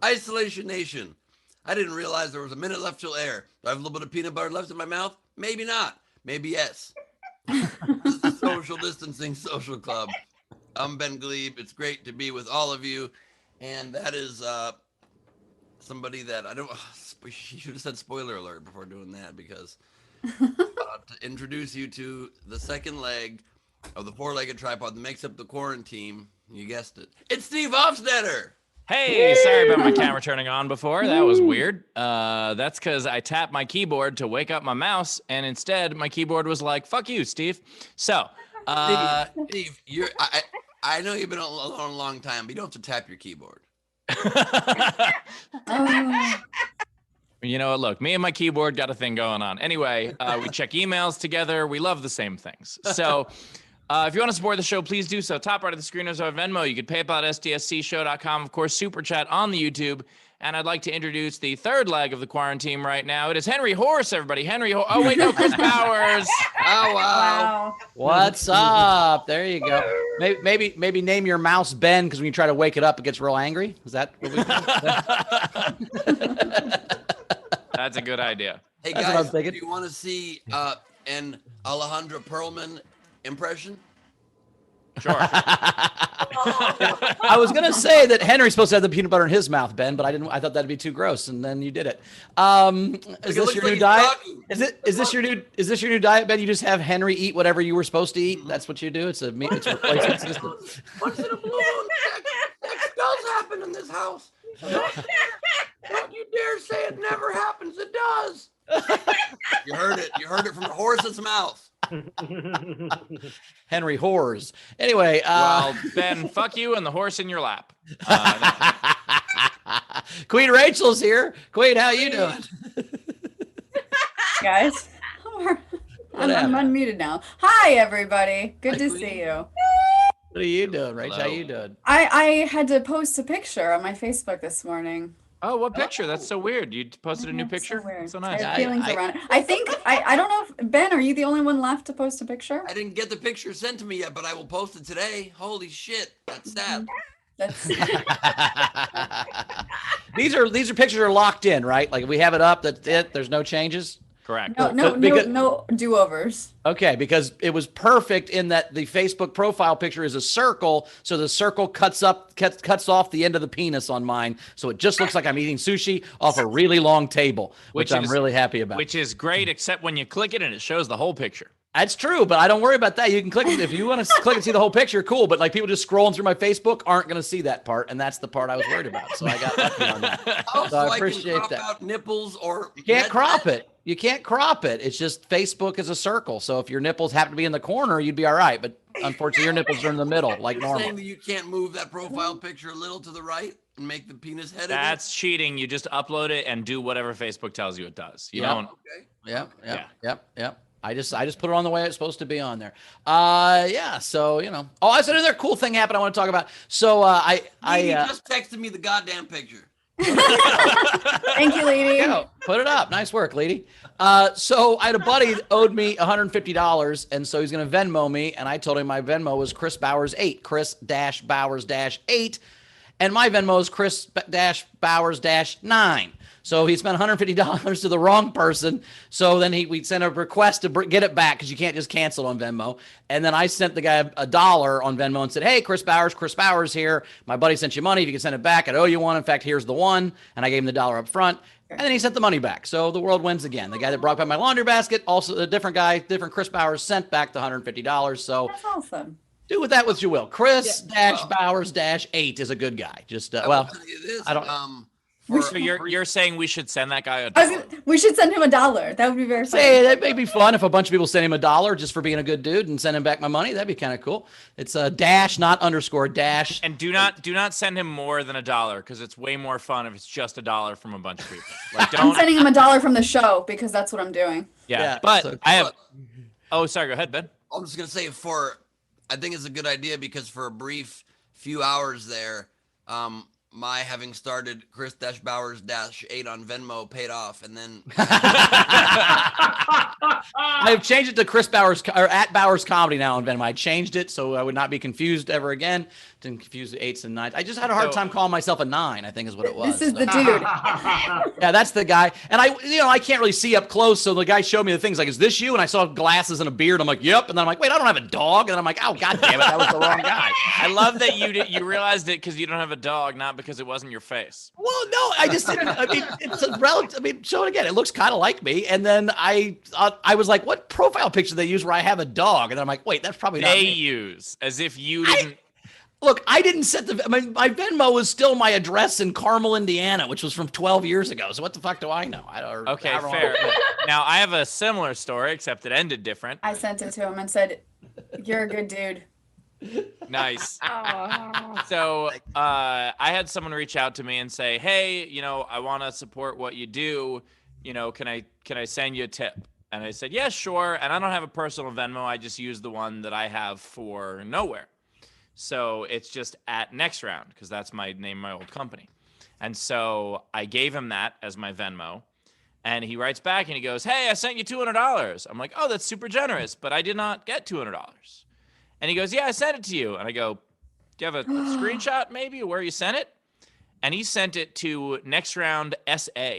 Isolation Nation. I didn't realize there was a minute left till air. Do I have a little bit of peanut butter left in my mouth? Maybe not. Maybe yes. This is the Social Distancing Social Club. I'm Ben Glebe. It's great to be with all of you. And that is somebody that I don't. You should have said spoiler alert before doing that because to introduce you to the second leg of the four-legged tripod that makes up the quarantine. You guessed it. It's Steve Hofstetter. Hey, sorry about my camera turning on before. That was weird. That's because I tapped my keyboard to wake up my mouse, and instead my keyboard was like, fuck you, Steve. So, Steve, I know you've been alone a long time, but you don't have to tap your keyboard. You know what? Look, me and my keyboard got a thing going on. Anyway, we check emails together. We love the same things. So if you want to support the show, please do so. Top right of the screen is our Venmo. You can PayPal at sdscshow.com. Of course, Super Chat on the YouTube. And I'd like to introduce the third leg of the quarantine right now. It is Henry Horse, everybody. Oh, wait, no, Chris Bowers. Oh, wow. What's up? There you go. Maybe name your mouse Ben, because when you try to wake it up, it gets real angry. Is that what we do? That's a good idea. Hey, guys, do you want to see an Alejandra Perlman impression? Sure. I was gonna say that Henry's supposed to have the peanut butter in his mouth, Ben, but I didn't. I thought that'd be too gross, and then you did it. Is this your new diet? Is this your new diet, Ben? You just have Henry eat whatever you were supposed to eat. That's what you do. It's a replacement system. Once in a blue moon, sex does happen in this house. Don't you dare say it never happens. It does. You heard it. You heard it from the horse's mouth. Henry Whores. Anyway, well, Ben, fuck you and the horse in your lap. Queen Rachel's here. Queen, how you doing? Guys, I'm unmuted now. Hi, everybody. Good to see you. What are you doing, Rachel? Hello. How you doing? I had to post a picture on my Facebook this morning. Oh, what picture? That's so weird. You posted a new picture? So nice. I have feelings around it. I think, I don't know if, Ben, are you the only one left to post a picture? I didn't get the picture sent to me yet, but I will post it today. Holy shit. That's sad. These pictures are locked in, right? Like if we have it up, that's it. There's no changes. Correct. No do-overs. Okay, because it was perfect in that the Facebook profile picture is a circle, so the circle cuts off the end of the penis on mine, so it just looks like I'm eating sushi off a really long table, which I'm really happy about. Which is great, except when you click it and it shows the whole picture. That's true, but I don't worry about that. You can click it if you want to click and see the whole picture. Cool, but like people just scrolling through my Facebook aren't going to see that part, and that's the part I was worried about. So I got lucky on that. So I appreciate that. Out nipples or you can't crop it. You can't crop it. It's just Facebook is a circle. So if your nipples happen to be in the corner, you'd be all right. But unfortunately, your nipples are in the middle, like normal. Saying that you can't move that profile picture a little to the right and make the penis head. That's cheating. You just upload it and do whatever Facebook tells you it does. You don't. Okay. Yep. I just put it on the way it's supposed to be on there. So you know. Oh, that's another cool thing happened I want to talk about. So I just texted me the goddamn picture. Thank you, lady. Put it up. Nice work, lady. So I had a buddy that owed me $150, and so he's going to Venmo me, and I told him my Venmo was Chris Bowers 8, Chris-Bowers 8, and my Venmo is Chris-Bowers 9. So he spent $150 to the wrong person. So then we sent a request to get it back because you can't just cancel on Venmo. And then I sent the guy $1 on Venmo and said, hey, Chris Bowers here. My buddy sent you money. If you can send it back, I'd owe you one. In fact, here's the one. And I gave him the $1 up front. And then he sent the money back. So the world wins again. The guy that brought back my laundry basket, also a different guy, different Chris Bowers, sent back the $150. So that's awesome. Do with that what you will. Chris-Bowers 8 is a good guy. Just, I don't... So you're saying we should send that guy $1? We should send him $1. That would be very fun. Hey, that may be fun if a bunch of people send him $1 just for being a good dude and send him back my money. That'd be kind of cool. It's a dash, not underscore dash. And do not send him more than $1 because it's way more fun if it's just $1 from a bunch of people. Like, I'm sending him $1 from the show because that's what I'm doing. Yeah, but so, I have. Oh, sorry. Go ahead, Ben. I'm just gonna say I think it's a good idea because for a brief few hours there, my having started Chris-Bowers-8 on Venmo paid off, and then I've changed it to Chris Bowers or at Bowers Comedy now on Venmo. I changed it so I would not be confused ever again. Didn't confuse the 8s and 9s. I just had a hard time calling myself a 9, I think is what it was. This is the dude. Yeah, that's the guy. And I can't really see up close. So the guy showed me the things like, is this you? And I saw glasses and a beard. I'm like, yep. And then I'm like, wait, I don't have a dog. And then I'm like, oh, God damn it. That was the wrong guy. I love that you realized it because you don't have a dog, not because it wasn't your face. Well, no, I just didn't. I mean, it's a relative. I mean, show it again. It looks kind of like me. And then I was like, what profile picture they use where I have a dog? And then I'm like, wait, that's probably not me. They use as if you didn't. Look, I didn't set my Venmo was still my address in Carmel, Indiana, which was from 12 years ago. So what the fuck do I know? Okay, fair. Now, I have a similar story, except it ended different. I sent it to him and said, "You're a good dude." Nice. So I had someone reach out to me and say, hey, I want to support what you do. Can I send you a tip? And I said, yeah, sure. And I don't have a personal Venmo. I just use the one that I have for Nowhere. So it's just at Next Round because that's my name, my old company. And so I gave him that as my Venmo. And he writes back and he goes, hey, I sent you $200. I'm like, oh, that's super generous, but I did not get $200. And he goes, yeah, I sent it to you. And I go, do you have a screenshot maybe of where you sent it? And he sent it to Next Round SA,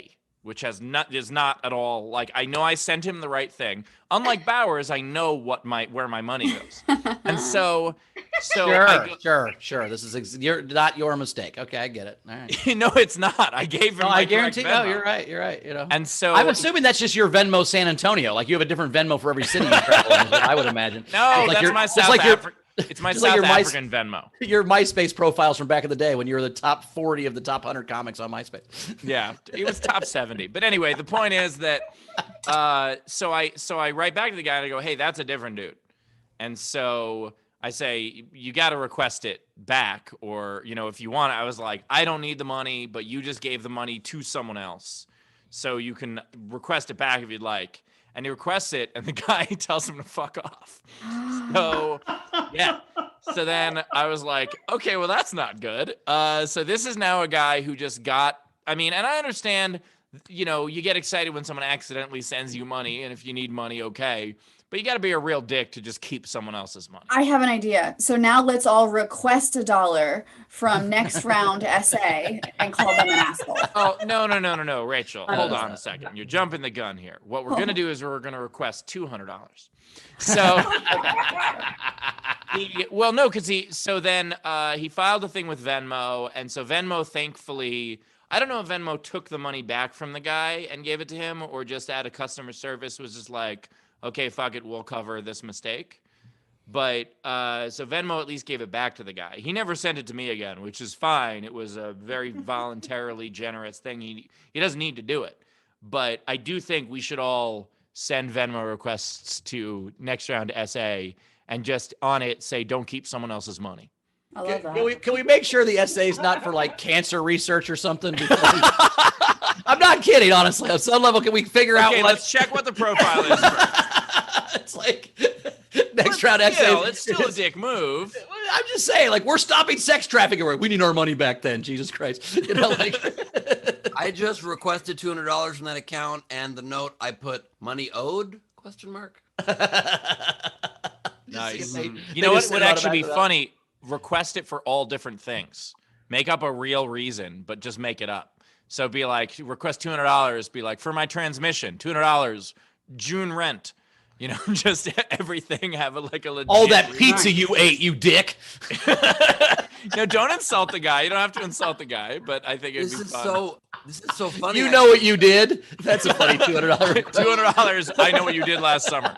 which is not at all like, I know I sent him the right thing. Unlike Bowers, I know where my money goes. And so sure. This is not your mistake. Okay, I get it. All right. No, it's not. I gave him. No, I guarantee. No, you're right. You're right. And so I'm assuming that's just your Venmo San Antonio. Like you have a different Venmo for every city you travel in, is what I would imagine. No, that's my South African. It's my South African Venmo. Your MySpace profiles from back in the day when you were the top 40 of the top 100 comics on MySpace. Yeah, it was top 70. But anyway, the point is that so I write back to the guy and I go, hey, that's a different dude. And so I say, you got to request it back, or if you want it. I was like, I don't need the money, but you just gave the money to someone else, so you can request it back if you'd like. And he requests it, and the guy tells him to fuck off. So, yeah. So then I was like, okay, well, that's not good. So this is now a guy who just and I understand, you get excited when someone accidentally sends you money, and if you need money, okay. But you got to be a real dick to just keep someone else's money. I have an idea. So now let's all request $1 from Next Round SA and call them an asshole. Oh, no, Rachel. Hold on a second. You're jumping the gun here. What we're going to do is we're going to request $200. So, then he filed a thing with Venmo. And so Venmo, thankfully, I don't know if Venmo took the money back from the guy and gave it to him, or just out of customer service was just like, okay, fuck it, we'll cover this mistake. But so Venmo at least gave it back to the guy. He never sent it to me again, which is fine. It was a very voluntarily generous thing. He doesn't need to do it. But I do think we should all send Venmo requests to Next Round SA and just on it say, don't keep someone else's money. I love that. Can we make sure the SA is not for like cancer research or something? I'm not kidding, honestly. On some level, can we figure out? Okay, let's check what the profile is first. It's like Next Round SA. It's still a dick move. I'm just saying, like, we're stopping sex trafficking. We need our money back then. Jesus Christ. I just requested $200 from that account, and the note I put money owed ? Nice. You know what would actually be funny? Request it for all different things. Make up a real reason, but just make it up. So be like, request $200. Be like, for my transmission, $200. June rent. Just everything have a legit. All that pizza you ate, you dick. No, don't insult the guy. You don't have to insult the guy, but I think it'd be fun. This is so funny. You know what you did? That's a funny $200. $200. I know what you did last summer.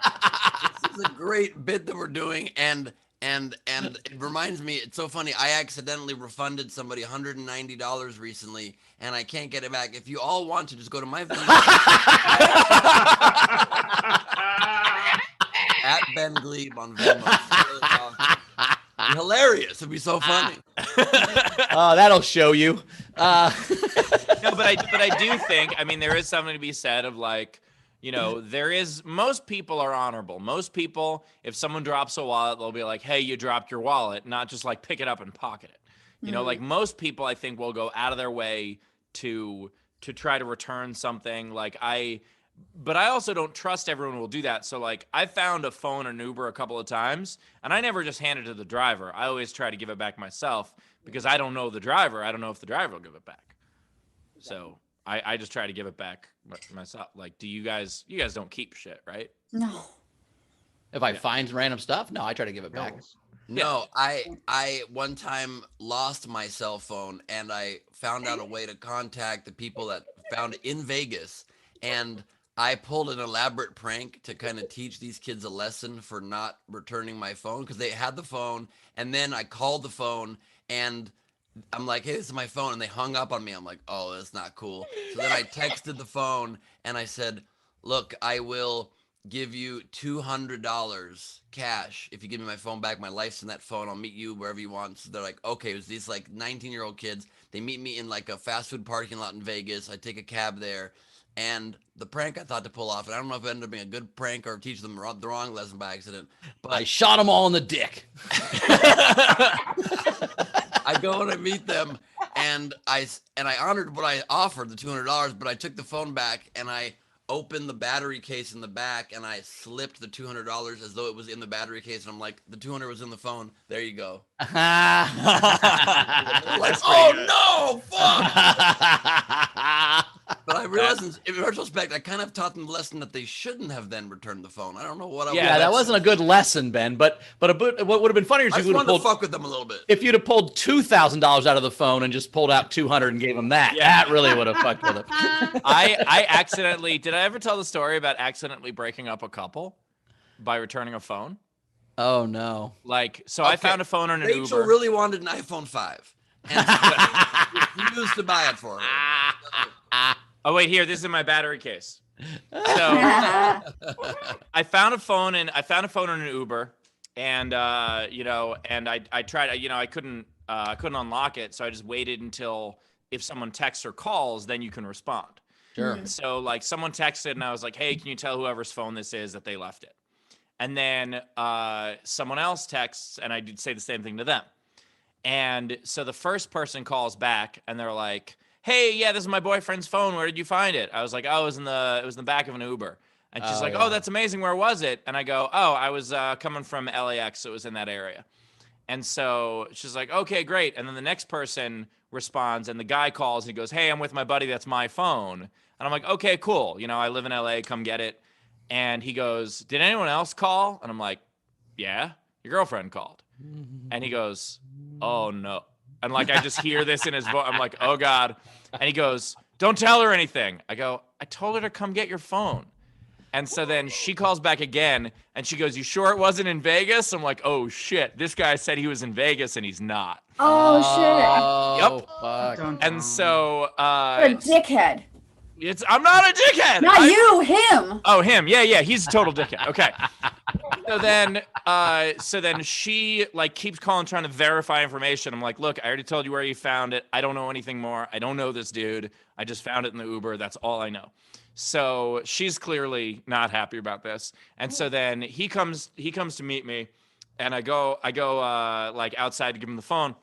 This is a great bit that we're doing, and it reminds me, it's so funny. I accidentally refunded somebody $190 recently, and I can't get it back. If you all want to, just go to my Venmo. At Ben Glebe on Venmo. Hilarious. It'd be so funny. Oh, that'll show you. No, but I do think, there is something to be said of like, most people are honorable. Most people, if someone drops a wallet, they'll be like, hey, you dropped your wallet, not just like pick it up and pocket it. You know, like most people, I think, will go out of their way to try to return something. But I also don't trust everyone will do that. So like I found a phone in Uber a couple of times, and I never just hand it to the driver. I always try to give it back myself because I don't know the driver. I don't know if the driver will give it back. So I just try to give it back myself. Like, you guys don't keep shit, right? No. If I find random stuff, no, I try to give it back. No, I one time lost my cell phone, and I found out a way to contact the people that found it in Vegas, and I pulled an elaborate prank to kind of teach these kids a lesson for not returning my phone, because they had the phone, and then I called the phone, and I'm like, hey, this is my phone, and they hung up on me. I'm like, oh, that's not cool. So then I texted the phone, and I said, look, I will give you $200 cash if you give me my phone back. My life's in that phone. I'll meet you wherever you want. So they're like, okay. It was these like 19-year-old kids. They meet me in like a fast food parking lot in Vegas. I take a cab there, and the prank I thought to pull off, and I don't know if it ended up being a good prank or teach them the wrong lesson by accident, but I shot them all in the dick. I go and I meet them, and I honored what I offered, the $200, but I took the phone back and I opened the battery case in the back, and I slipped the $200 as though it was in the battery case, and I'm like, the 200 was in the phone. There you go. Like, oh no, fuck! But I realized, in retrospect, I kind of taught them the lesson that they shouldn't have then returned the phone. I don't know what. Yeah, that wasn't a good lesson, Ben. But what would have been funnier is I you just would have wanted to pulled fuck with them a little bit. if you'd have pulled $2,000 out of the phone and just pulled out 200 and gave them that. Yeah. That really would have fucked with them. I accidentally did. I ever tell the story about accidentally breaking up a couple by returning a phone? Oh no! Like, so I found a phone on an Rachel Uber. really wanted an iPhone 5, and I refused to buy it for her. Oh wait, here. This is in my battery case. So I found a phone in an Uber, and and I tried. I couldn't unlock it, so I just waited until if someone texts or calls, then you can respond. Sure. So like someone texted, and I was like, hey, can you tell whoever's phone this is that they left it? And then someone else texts, and I did say the same thing to them. And so the first person calls back, and they're like, hey, yeah, this is my boyfriend's phone. Where did you find it? I was like, oh, it was in the back of an Uber. And she's like, yeah. oh, that's amazing. Where was it? And I go, oh, I was coming from LAX. So it was in that area. And so she's like, okay, great. And then the next person responds, and the guy calls, and he goes, hey, I'm with my buddy. That's my phone. And I'm like, okay, cool. I live in LA. Come get it. And he goes, did anyone else call? And I'm like, yeah, your girlfriend called. And he goes, oh, no. And like, I just hear this in his voice. I'm like, oh God. And he goes, don't tell her anything. I go, I told her to come get your phone. And so then she calls back again, and she goes, you sure it wasn't in Vegas? I'm like, oh shit, this guy said he was in Vegas and he's not. Oh shit. Yep. Fuck. And so What a dickhead. I'm not a dickhead. Not you, him. Oh, him. Yeah. He's a total dickhead. Okay. So then she like keeps calling, trying to verify information. I'm like, look, I already told you where you found it. I don't know anything more. I don't know this dude. I just found it in the Uber. That's all I know. So she's clearly not happy about this. And so then he comes to meet me, and I go like outside to give him the phone.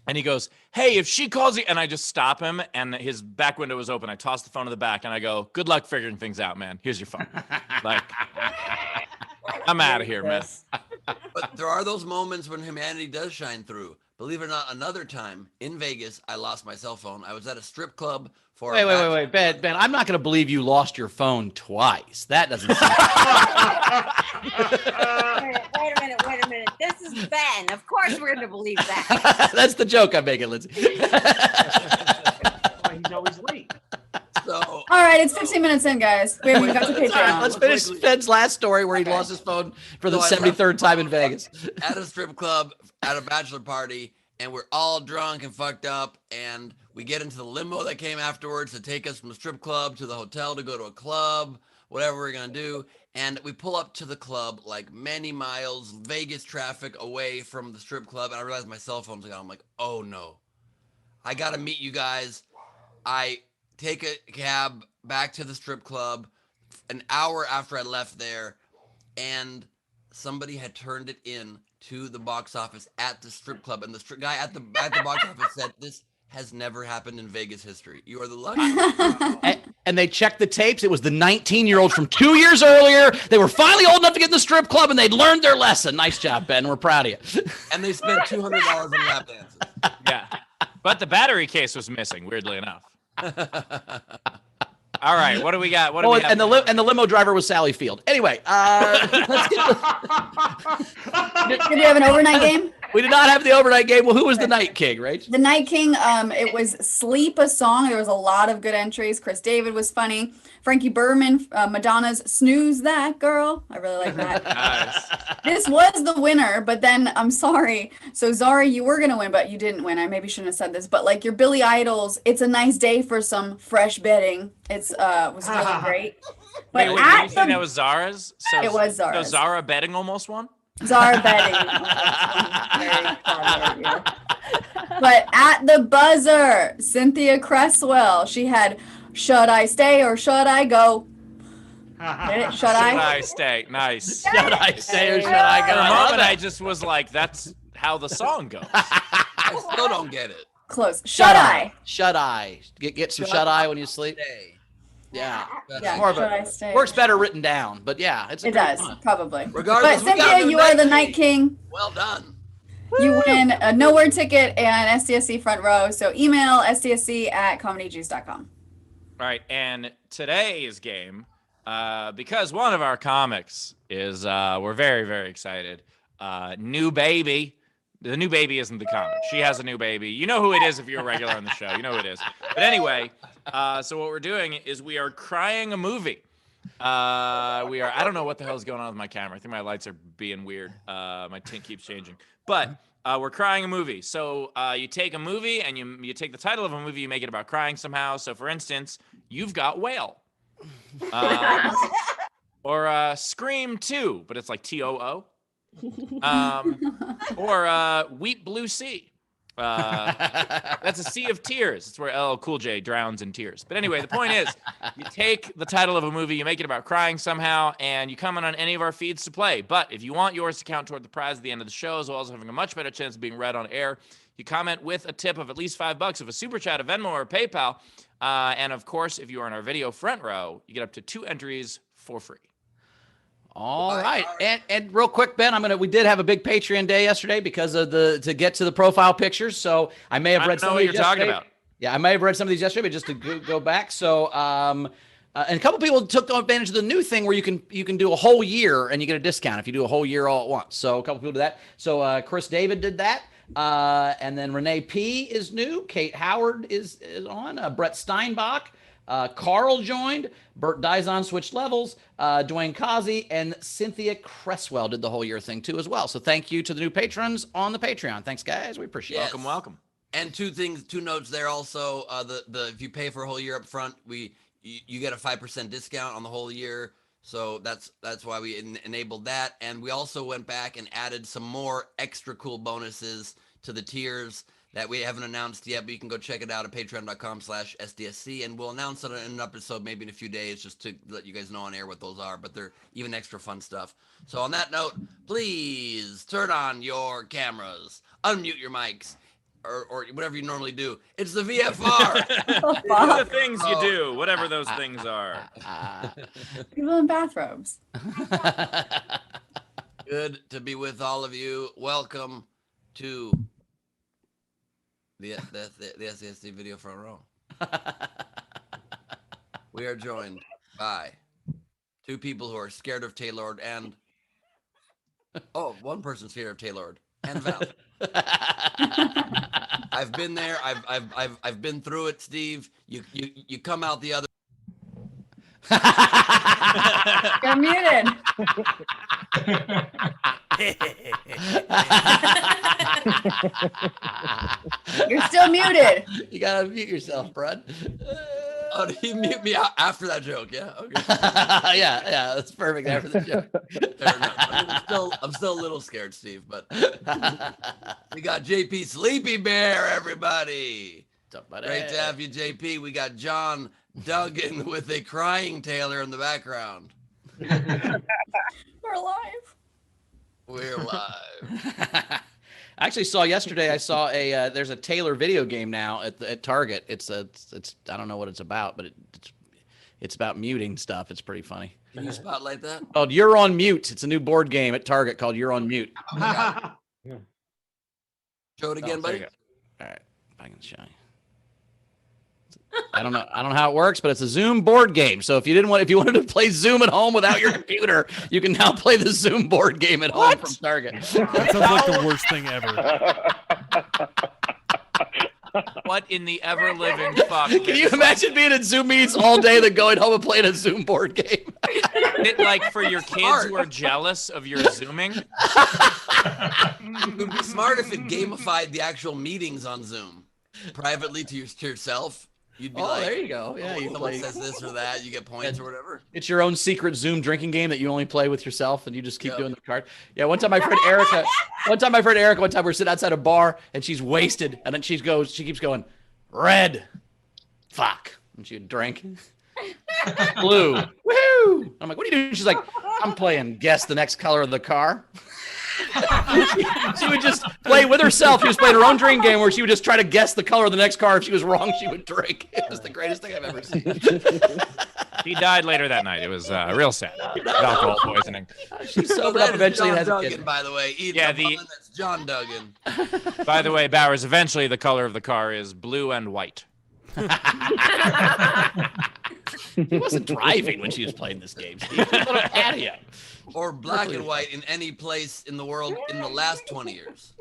And he goes, hey, if she calls you, and I just stop him, and his back window was open. I toss the phone to the back, and I go, good luck figuring things out, man. Here's your phone. Like, I'm out of here, man. But there are those moments when humanity does shine through. Believe it or not, another time in Vegas, I lost my cell phone. I was at a strip club for Wait, Ben, I'm not going to believe you lost your phone twice. That doesn't seem Wait a minute. This is Ben. Of course we're going to believe that. That's the joke I'm making, Lindsay. He's always late. So, All right, it's 15 minutes in, guys. We haven't got to Patreon. Let's finish Ben's last story where he lost his phone for the 73rd time in Vegas. at a strip club, at a bachelor party, and we're all drunk and fucked up, and we get into the limo that came afterwards to take us from the strip club to the hotel to go to a club, whatever we're going to do. And we pull up to the club like many miles, Vegas traffic away from the strip club. And I realized my cell phone's gone. I'm like, oh no, I got to meet you guys. I take a cab back to the strip club an hour after I left there, and somebody had turned it in to the box office at the strip club, and the guy at the box office said, "This has never happened in Vegas history. You are the luckiest." And they checked the tapes. It was the 19-year-olds from 2 years earlier. They were finally old enough to get in the strip club, and they'd learned their lesson. Nice job, Ben. We're proud of you. And they spent $200 on lap dances. Yeah. But the battery case was missing, weirdly enough. All right, what do we got? What do we have? And the limo driver was Sally Field. Anyway, let's get Did we have an overnight game? we did not have the overnight game. Well, who was the Night King, right? The Night King, it was Sleep, a song. There was a lot of good entries. Chris David was funny. Frankie Berman, Madonna's Snooze That Girl. I really like that. Nice. This was the winner, but then I'm sorry. So Zara, you were gonna win, but you didn't win. I maybe shouldn't have said this, but like your Billy Idol's "It's a Nice Day for Some Fresh Bedding." It's was really great. But Wait, did you say that was Zara's? So, It was Zara's. So Zara Betting almost won? Zara Bedding. Very clever, yeah. But at the buzzer, Cynthia Cresswell. She had "Should I Stay or Should I Go?" Get it? Should Should I? I stay? Nice. Should I say or should I go? For a I love moment, that. I just was like, that's how the song goes. I still don't get it. Close. Should I? Shut eye. Get some shut eye when you sleep. Stay. Yeah. Yeah. More of Should a- I stay? Works better written down, but yeah, it's a It great does one. probably. Regardless, But we got Cynthia, the you are the Night Night King. Well done. You win a nowhere ticket and SDSC front row. So email sdsc@comedyjuice.com. All right, and today's game, because one of our comics is, we're very, very excited. New baby. The new baby isn't the comic. She has a new baby. You know who it is if you're a regular on the show. You know who it is. But anyway, so what we're doing is we are crying a movie. I don't know what the hell is going on with my camera. I think my lights are being weird. My tint keeps changing. But we're crying a movie. So you take a movie and you take the title of a movie, you make it about crying somehow. So for instance, You've Got Whale. Or Scream 2, but it's like TOO. Or Weep Blue Sea. That's a sea of tears. It's where LL Cool J drowns in tears. But anyway, the point is, you take the title of a movie, you make it about crying somehow, and you comment on any of our feeds to play. But if you want yours to count toward the prize at the end of the show, as well as having a much better chance of being read on air, you comment with a tip of at least $5 of a super chat, a Venmo, or a PayPal. And of course, if you are in our video front row, you get up to 2 entries for free. All right, and real quick, Ben, we did have a big Patreon day yesterday because of to get to the profile pictures. So I may have read some of these talking yesterday. about. Yeah, I may have read some of these yesterday, but just to go back. So, and a couple people took advantage of the new thing where you can do a whole year and you get a discount if you do a whole year all at once. So a couple people did that. So Chris David did that. And then Renee P is new. Kate Howard is on. Brett Steinbach. Carl joined. Bert Dizon switched levels. Dwayne Kazi and Cynthia Cresswell did the whole year thing too as well. So thank you to the new patrons on the Patreon. Thanks, guys. We appreciate Yes. it. Welcome. And two notes there also. The if you pay for a whole year up front, you get a 5% discount on the whole year. So that's why we enabled that. And we also went back and added some more extra cool bonuses to the tiers that we haven't announced yet, but you can go check it out at patreon.com/SDSC, and we'll announce it in an episode maybe in a few days just to let you guys know on air what those are, but they're even extra fun stuff. So on that note, please turn on your cameras, unmute your mics, or whatever you normally do. It's the VFR. Do the things you do, whatever those things are. People in bathrobes. Good to be with all of you. Welcome to the SDSC video front row. We are joined by 2 people who are scared of Taylor and one person's scared of Taylor and Val. I've been there. I've been through it, Steve. You come out the other. You're muted. You're still muted. You gotta mute yourself, Brad. Oh, did you mute me out after that joke? Yeah. Okay. yeah, that's perfect after the joke. Fair enough. I mean, I'm still a little scared, Steve, but we got JP Sleepy Bear, everybody. Great to have you, JP. We got John Duggan with a crying Taylor in the background. We're alive. We're live. I actually saw yesterday. I saw there's a Taylor video game now at Target. It's I don't know what it's about, but it's about muting stuff. It's pretty funny. Can you spotlight that? Called You're on Mute. It's a new board game at Target called You're on Mute. Show it again, buddy. All right, if I can show you. I don't know how it works, but it's a Zoom board game. So if you wanted to play Zoom at home without your computer, you can now play the Zoom board game at home from Target. That sounds like the worst thing ever. What in the ever living fuck? Can you imagine being at Zoom meetings all day, then going home and playing a Zoom board game? It, like for your kids who are jealous of your Zooming? It would be smart if it gamified the actual meetings on Zoom privately to yourself. You'd be like, there you go. Yeah, you someone play. says this or that, you get points or whatever. It's your own secret Zoom drinking game that you only play with yourself, and you just keep doing the card. Yeah, one time my friend Erica, we're sitting outside a bar, and she's wasted, and then she keeps going, red, fuck, and she'd drink. Blue, woohoo! I'm like, what are you doing? She's like, I'm playing guess the next color of the car. She would just play with herself. She was playing her own drinking game where she would just try to guess the color of the next car. If she was wrong, she would drink. It was the greatest thing I've ever seen. He died later that night. It was real sad. Alcohol poisoning. She sobered up eventually and has a Duggan, kid. by the way. That's John Duggan. By the way, Bowers, eventually the color of the car is blue and white. He wasn't driving when she was playing this game. Steve. He was on a patio. Or black and white in any place in the world in the last 20 years.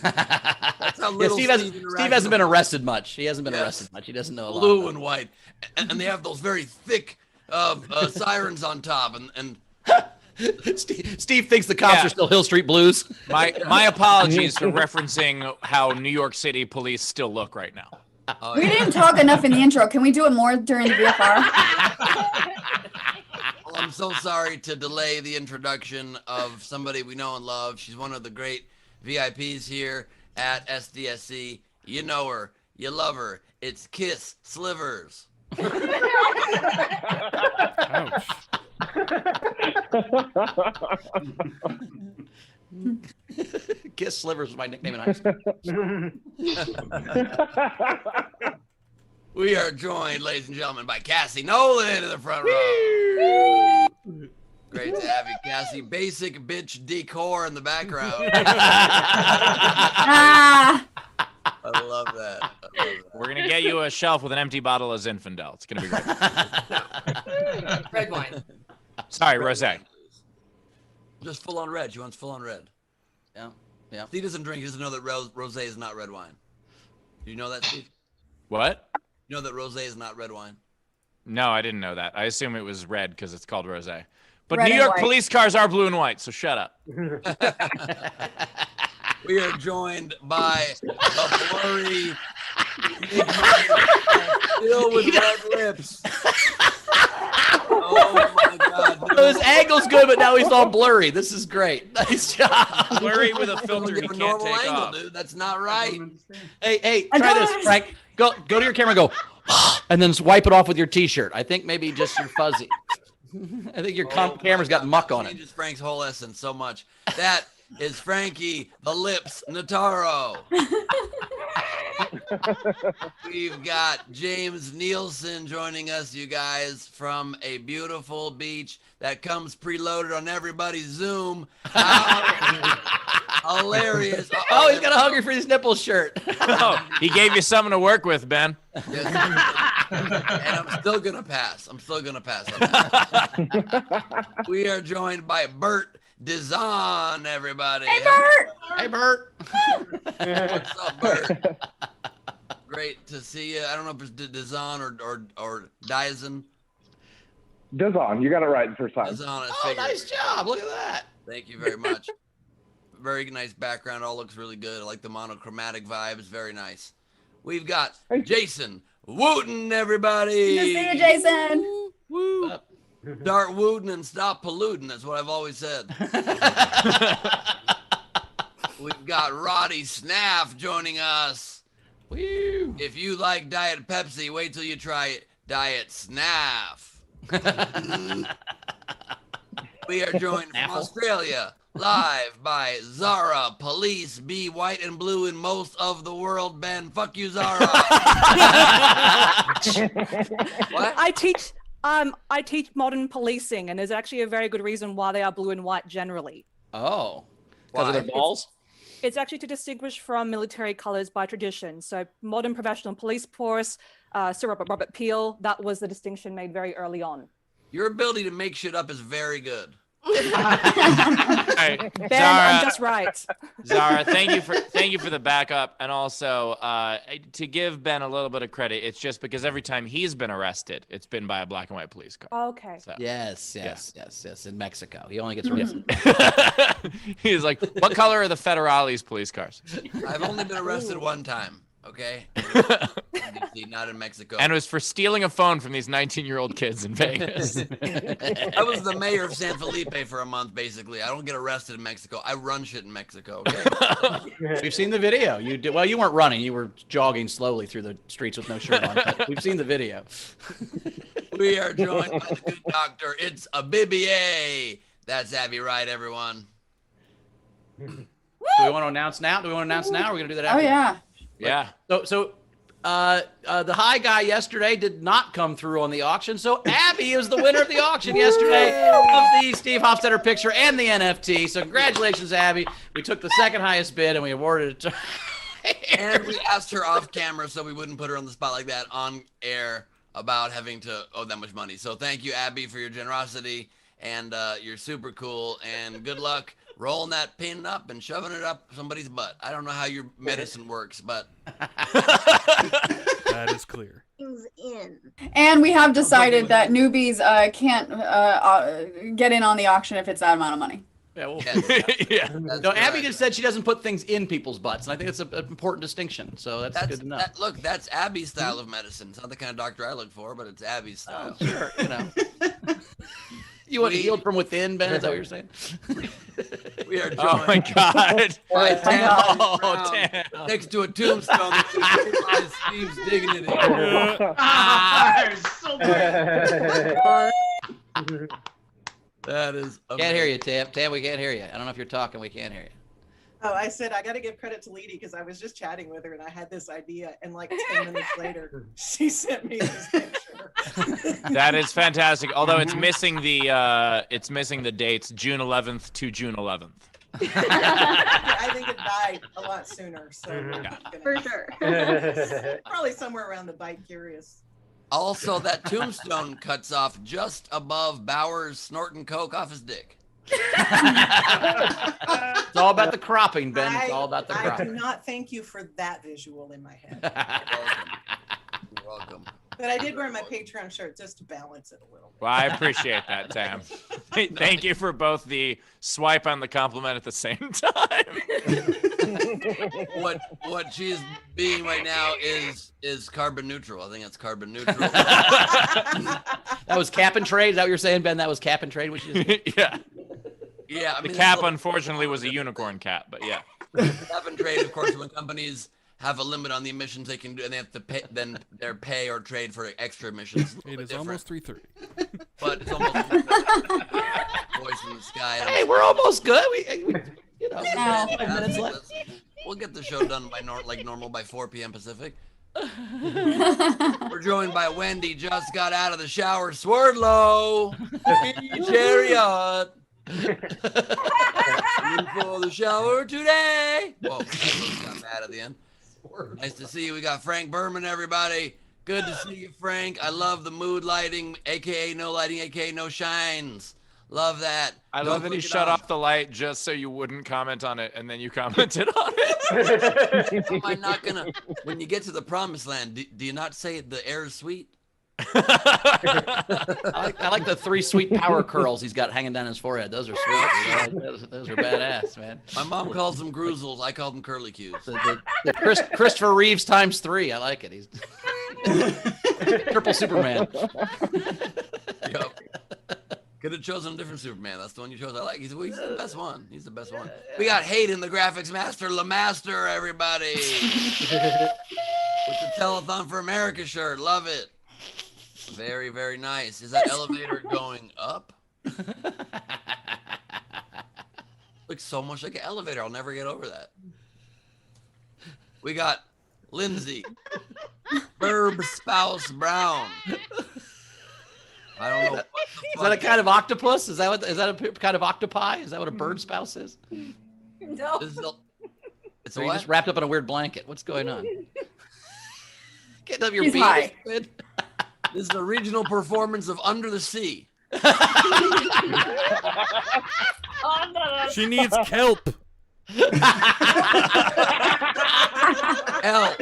That's how little Steve hasn't been arrested much. He hasn't been arrested much. He doesn't know a lot. Blue and white. And they have those very thick sirens on top. And Steve thinks the cops are still Hill Street Blues. My apologies for referencing how New York City police still look right now. We didn't talk enough in the intro. Can we do it more during the VFR? Well, I'm so sorry to delay the introduction of somebody we know and love. She's one of the great VIPs here at SDSC. You know her. You love her. It's Kiss Slivers. Ouch. Kiss Slivers was my nickname in high school. We are joined, ladies and gentlemen, by Cassie Nolan in the front row. Great to have you, Cassie. Basic bitch decor in the background. Ah, I love that. We're going to get you a shelf with an empty bottle of Zinfandel. It's going to be great. Red wine. Sorry, rosé. Just full on red. She wants full on red. Yeah. He doesn't drink. He doesn't know that rosé is not red wine. Do you know that, Steve? What? You know that rosé is not red wine? No, I didn't know that. I assume it was red because it's called rosé. But Red New and York white. police cars are blue and white, so shut up. We are joined by a blurry, filled with red lips. Oh my God! So his angle's good, but now he's all blurry. This is great. Nice job. Blurry with a filter he Give a can't normal take angle, off. dude. That's not right. Hey, try this, Frank. Go to your camera and go, and then wipe it off with your T-shirt. I think maybe just your fuzzy. I think your camera's got muck on it. Changes Frank's whole essence so much. That is Frankie the Lips Notaro. We've got James Nielsen joining us, you guys, from a beautiful beach that comes preloaded on everybody's Zoom. Hilarious. Oh, he's got a Hungry for These Nipples shirt. Oh, he gave you something to work with, Ben. Yes, and I'm still gonna pass. On that. We are joined by Bert Dizon, everybody. hey, Bert. Hey, Bert. What's up, Bert? Great to see you. I don't know if it's Dizon or Dyson. Dizon, you got it right the first time. Dizon, I Oh, figured. nice job. Look at that. Thank you very much. Very nice background. All looks really good. I like the monochromatic vibe. It's very nice. We've got Jason Wooten, everybody. Good to see you, Jason. Woo. Start wooting and stop polluting. That's what I've always said. We've got Roddy Snaff joining us. Woo. If you like Diet Pepsi, wait till you try Diet Snaff. We are joined from Snaffle. Australia live by Zara. Police be white and blue in most of the world. Ben, fuck you, Zara. What? I teach modern policing, and there's actually a very good reason why they are blue and white generally. Oh, because of Why? their balls? It's actually to distinguish from military colors by tradition. So modern professional police force, Sir Robert Peel, that was the distinction made very early on. Your ability to make shit up is very good. Right. Ben, Zara, I'm just right. Zara, thank you for the backup, and also to give Ben a little bit of credit. It's just because every time he's been arrested, it's been by a black and white police car. Okay. So. Yes. In Mexico, he only gets arrested. He's like, what color are the Federales police cars? I've only been arrested one time. Okay. Not in Mexico. And it was for stealing a phone from these 19-year-old kids in Vegas. I was the mayor of San Felipe for a month, basically. I don't get arrested in Mexico. I run shit in Mexico. Okay? We've seen the video. You did well. You weren't running. You were jogging slowly through the streets with no shirt on. But we've seen the video. We are joined by the good doctor. It's a BBA. That's Abby Wright, everyone. Do we want to announce now? Or are we gonna do that after? Oh yeah. Yeah. So the high guy yesterday did not come through on the auction. So Abby is the winner of the auction yesterday of the Steve Hofstetter picture and the NFT. So congratulations, Abby. We took the second highest bid and we awarded it to And we asked her off camera so we wouldn't put her on the spot like that on air about having to owe that much money. So thank you, Abby, for your generosity. And you're super cool. And good luck rolling that pin up and shoving it up somebody's butt. I don't know how your medicine works, but That is clear. Things in. And we have decided that newbies can't get in on the auction if it's that amount of money. Yeah, well, Yeah. that's no, Abby correct. just said she doesn't put things in people's butts, and I think it's an important distinction. So that's good to know. Look, that's Abby's style of medicine. It's not the kind of doctor I look for, but it's Abby's style. Sure, you know. You want healed from within, Ben? Is that what you're saying? We are joined Oh my God. by Tam Oh, Brown damn. next to a tombstone that says Steve's dignity. That is amazing. Can't hear you, Tam. Tam, we can't hear you. I don't know if you're talking. We can't hear you. Oh, I said I got to give credit to Leedy because I was just chatting with her and I had this idea, and like 10 minutes later, she sent me this picture. That is fantastic. Although it's missing the dates, June 11th to June 11th. I think it died a lot sooner, so we're gonna- For sure. probably somewhere around the Bite Curious. Also, that tombstone cuts off just above Bauer's snorting coke off his dick. It's all about the cropping, Ben. It's all about the I do cropping. not thank you for that visual in my head, You're welcome. but I did wear my Patreon shirt just to balance it a little bit. Well, I appreciate that, Tam. Thank you for both the swipe on the compliment at the same time. What she's being right now is carbon neutral. I think it's carbon neutral. That was cap and trade. Is that what you're saying, Ben? That was cap and trade. Which is Yeah. Yeah, I The mean, cap, it's unfortunately, was a unicorn cap, but yeah. cap and trade, of course, when companies have a limit on the emissions they can do, and they have to pay, then their pay or trade for extra emissions. It is almost 3:30. But it's almost voice in the sky. hey, we're almost good. We you know, Ow. 5 minutes left. We'll get the show done by normal by 4 p.m. Pacific. We're joined by Wendy. Just got out of the shower. Swerdlow. Chariot. In for the shower today. Whoa, got mad at the end. Nice to see you. We got Frank Berman, everybody. Good to see you, Frank. I love the mood lighting, aka no lighting, aka no shines. Love that. I Don't love that he click it shut off. off the light just so you wouldn't comment on it, and then you commented on it. Am I not gonna? When you get to the promised land, do you not say the air is sweet? I like the 3 sweet power curls he's got hanging down his forehead. Those are sweet. Those are badass, man. My mom calls them groozles. I call them curly cues. The Christopher Reeves times 3. I like it. He's triple Superman. Yep. Could have chosen a different Superman. That's the one you chose. I like. He's the best one. He's the best one. We got Hayden, the graphics master, Lamaster, everybody. With the Telethon for America shirt. Love it. Very, very nice. Is that elevator going up? Looks so much like an elevator. I'll never get over that. We got Lindsay, Burb Spouse Brown. I don't know. What the Is that a fuck kind of octopus? Is that a kind of octopi? Is that what a bird spouse is? No. This is it's Or a you what? just wrapped up in a weird blanket? What's going on? Getting up your He's beat. high. This is a regional performance of Under the Sea. She needs kelp. Hell.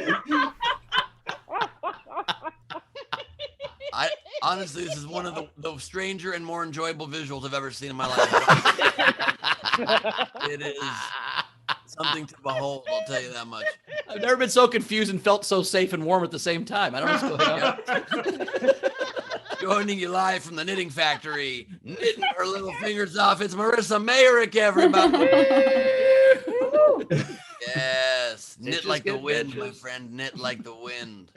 Honestly, this is one of the stranger and more enjoyable visuals I've ever seen in my life. It is something to behold, I'll tell you that much. I've never been so confused and felt so safe and warm at the same time. I don't know what's going on. Joining you live from the knitting factory, knitting her little fingers off. It's Marissa Mayrick, everybody. Yes, knit just like the good wind, bitches. my friend. Knit like the wind.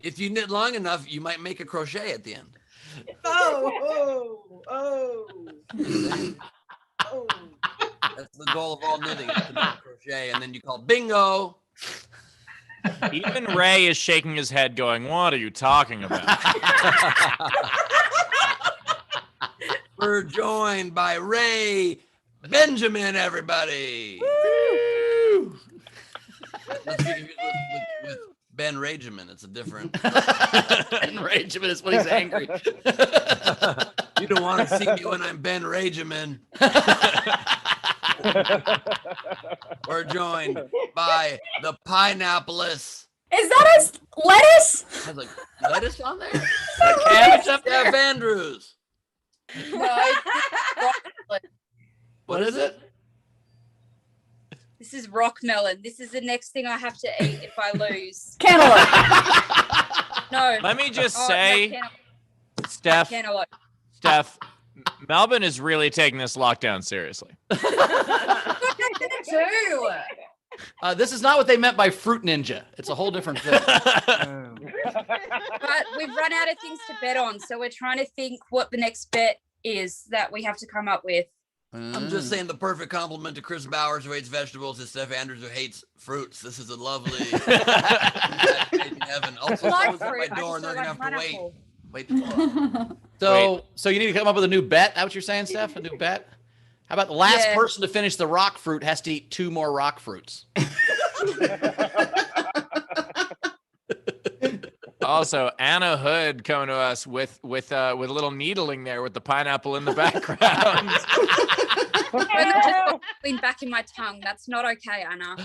If you knit long enough, you might make a crochet at the end. Oh, oh, oh. Oh. That's the goal of all knitting, is to make a crochet, and then you call bingo. Even Ray is shaking his head, going, "What are you talking about?" We're joined by Ray Benjamin, everybody. Let's be confused with Ben Rageman. It's a different. Ben Rageman is when he's angry. You don't want to see me when I'm Ben Rageman. We're joined by the Pineappleless. Is that a lettuce? I was like, lettuce on there? Cabbage up Steph there. Andrews. No, What is it? this is rock melon. This is the next thing I have to eat if I lose. Cantaloupe. No. Let me just Oh, say, no, Steph, cantaloupe. Melbourne is really taking this lockdown seriously. Two. This is not what they meant by fruit ninja. It's a whole different thing. But we've run out of things to bet on, so we're trying to think what the next bet is that we have to come up with. I'm just saying the perfect compliment to Chris Bowers, who hates vegetables, to Steph Andrews, who hates fruits. This is a lovely heaven. Also, I someone's like at my fruit. I door, and just they're don't gonna have like to wait. pineapple. So, so you need to come up with a new bet. That what you're saying, Steph? A new bet? How about the last Yeah. person to finish the rock fruit has to eat 2 more rock fruits? Also, Anna Hood coming to us with a little needling there with the pineapple in the background. Just been back in my tongue. That's not okay, Anna.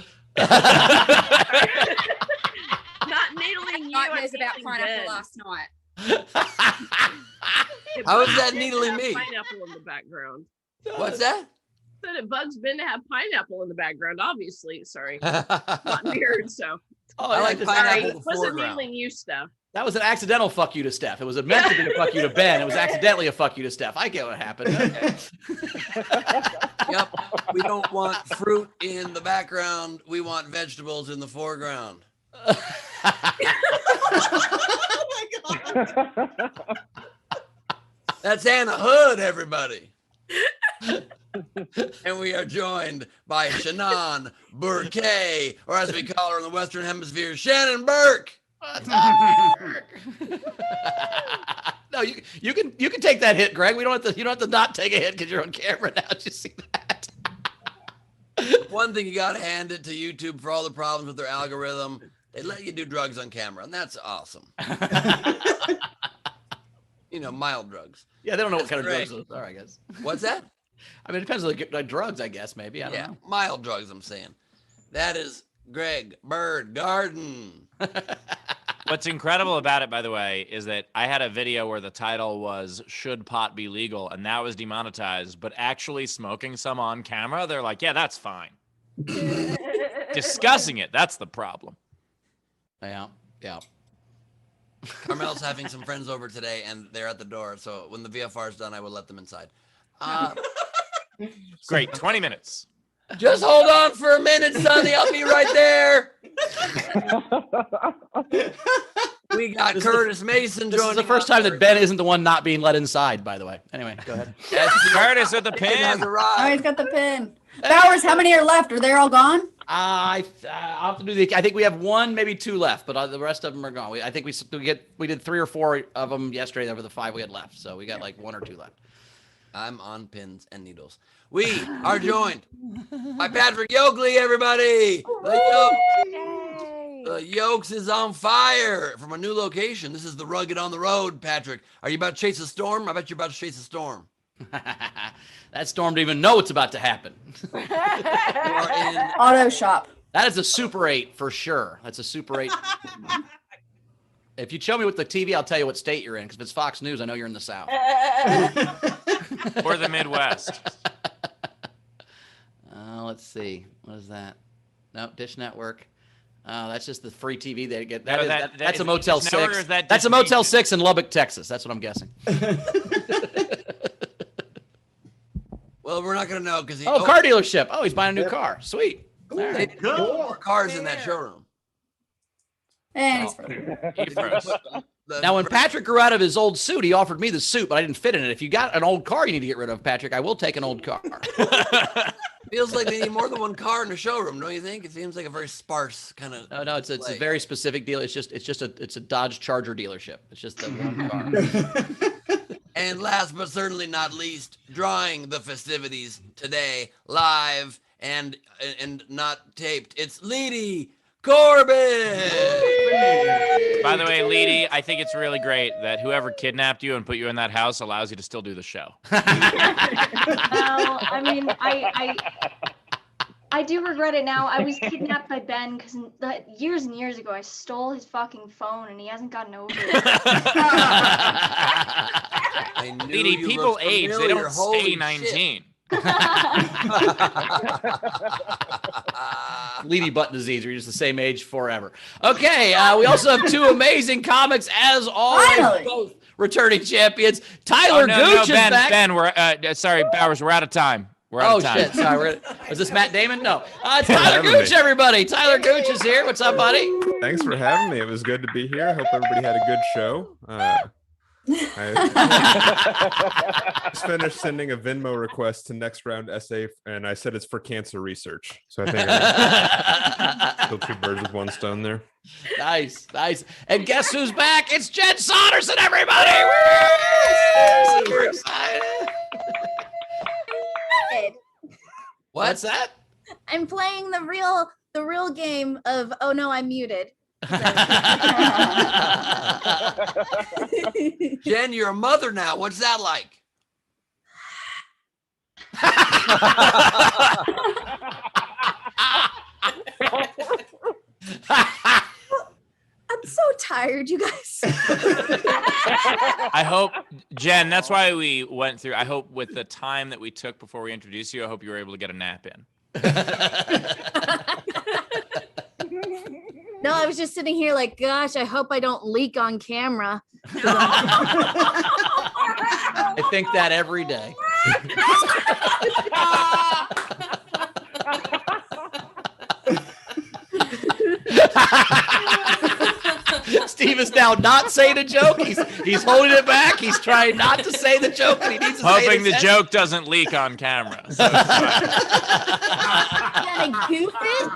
Not needling you. Nightmares I'm about feeling pineapple good. last night. How is Bugs that Ben to needling have me? Pineapple in the background. What's that? Said it bugs Ben to have pineapple in the background. Obviously, sorry, not mirrored. So Oh, I yeah, like just- pineapple sorry, in the wasn't foreground. needling you stuff. That was an accidental fuck you to Steph. It was meant to be a fuck you to Ben. It was accidentally a fuck you to Steph. I get what happened. Yep. We don't want fruit in the background. We want vegetables in the foreground. Oh my god. That's Anna Hood, everybody. And we are joined by Shannon Burke, or as we call her in the Western Hemisphere, Shannon Burke. No, you can take that hit, Greg. You don't have to not take a hit because you're on camera now. Did you see that? One thing you got to hand it to YouTube for all the problems with their algorithm. They let you do drugs on camera, and that's awesome. You know, mild drugs. Yeah, they don't know That's what kind great. of drugs those are, I guess. What's that? I mean, it depends on the drugs, I guess, maybe. I don't know. Mild drugs, I'm saying. That is Greg Bird Garden. What's incredible about it, by the way, is that I had a video where the title was "Should pot be legal?" and that was demonetized. But actually smoking some on camera, they're like, "Yeah, that's fine." Discussing it—that's the problem. Yeah. Carmel's having some friends over today, and they're at the door. So when the VFR is done, I will let them inside. Great, 20 minutes. Just hold on for a minute, Sonny. I'll be right there. We got Curtis Mason This is joining the first us. time that Ben isn't the one not being let inside, by the way. Anyway, go ahead. Curtis with the Pin has pin. Oh, arrived. he's got the pin. Bowers, how many are left? Are they all gone? I'll have to do the. I think we have one, maybe two left, but the rest of them are gone. I think we did 3 or 4 of them yesterday over the 5 we had left, so we got like 1 or 2 left. I'm on pins and needles. We are joined by Patrick Yoakley, everybody. The Yokes is on fire from a new location. This is the Rugged on the Road, Patrick. Are you about to chase a storm? I bet you're about to chase a storm. That storm didn't even know what's about to happen. You are in Auto shop. That is a Super 8 for sure. That's a Super 8. If you show me with the TV, I'll tell you what state you're in. Because if it's Fox News, I know you're in the South. Or the Midwest. Let's see. What is that? No, Dish Network. That's just the free TV they get. No, That's is a Motel Dish Network or 6. is that That's a Disney? Motel 6 in Lubbock, Texas. That's what I'm guessing. Well, we're not going to know because Car dealership. Oh, he's buying a new car. Sweet. All they right. put more cars in that showroom. And he's He froze. Now, when Patrick grew out of his old suit, he offered me the suit, but I didn't fit in it. If you got an old car you need to get rid of, Patrick, I will take an old car. Feels like they need more than one car in the showroom, don't you think? It seems like a very sparse kind of. No, it's a very specific deal. It's a Dodge Charger dealership. It's just the one car. And last but certainly not least, drawing the festivities today live and not taped. It's Leedy Corbin. By the way, Leedy, I think it's really great that whoever kidnapped you and put you in that house allows you to still do the show. Well, I mean, I do regret it now. I was kidnapped by Ben because years and years ago I stole his fucking phone and he hasn't gotten over it. I knew Leedy, you people looked age. They familiar. don't Holy stay shit. 19. Leedy butt disease. We're just the same age forever. Okay, we also have 2 amazing comics, as always, Finally. both returning champions. Tyler Gooch is Ben, back. Ben, we're sorry, Bowers, we're out of time. We're out Oh, of time. shit. Sorry. Is this Matt Damon? No. It's Tyler Gooch, everybody. Tyler Gooch is here. What's up, buddy? Thanks for having me. It was good to be here. I hope everybody had a good show. I just finished sending a Venmo request to Next Round SA, and I said it's for cancer research. So I think I killed 2 birds with 1 stone there. Nice. And guess who's back? It's Jen Saunderson, everybody. Woo! Super excited. What's that? I'm playing the real game of oh no, I'm muted. Jen, you're a mother now. What's that like? I'm so tired, you guys. I hope, Jen, that's why we went through. I hope with the time that we took before we introduced you, I hope you were able to get a nap in. No, I was just sitting here like, gosh, I hope I don't leak on camera. I think that every day. Steve is now not saying a joke. He's holding it back. He's trying not to say the joke, but he needs to say it. Hoping the joke doesn't leak on camera. So it's fine. Kind of goof it.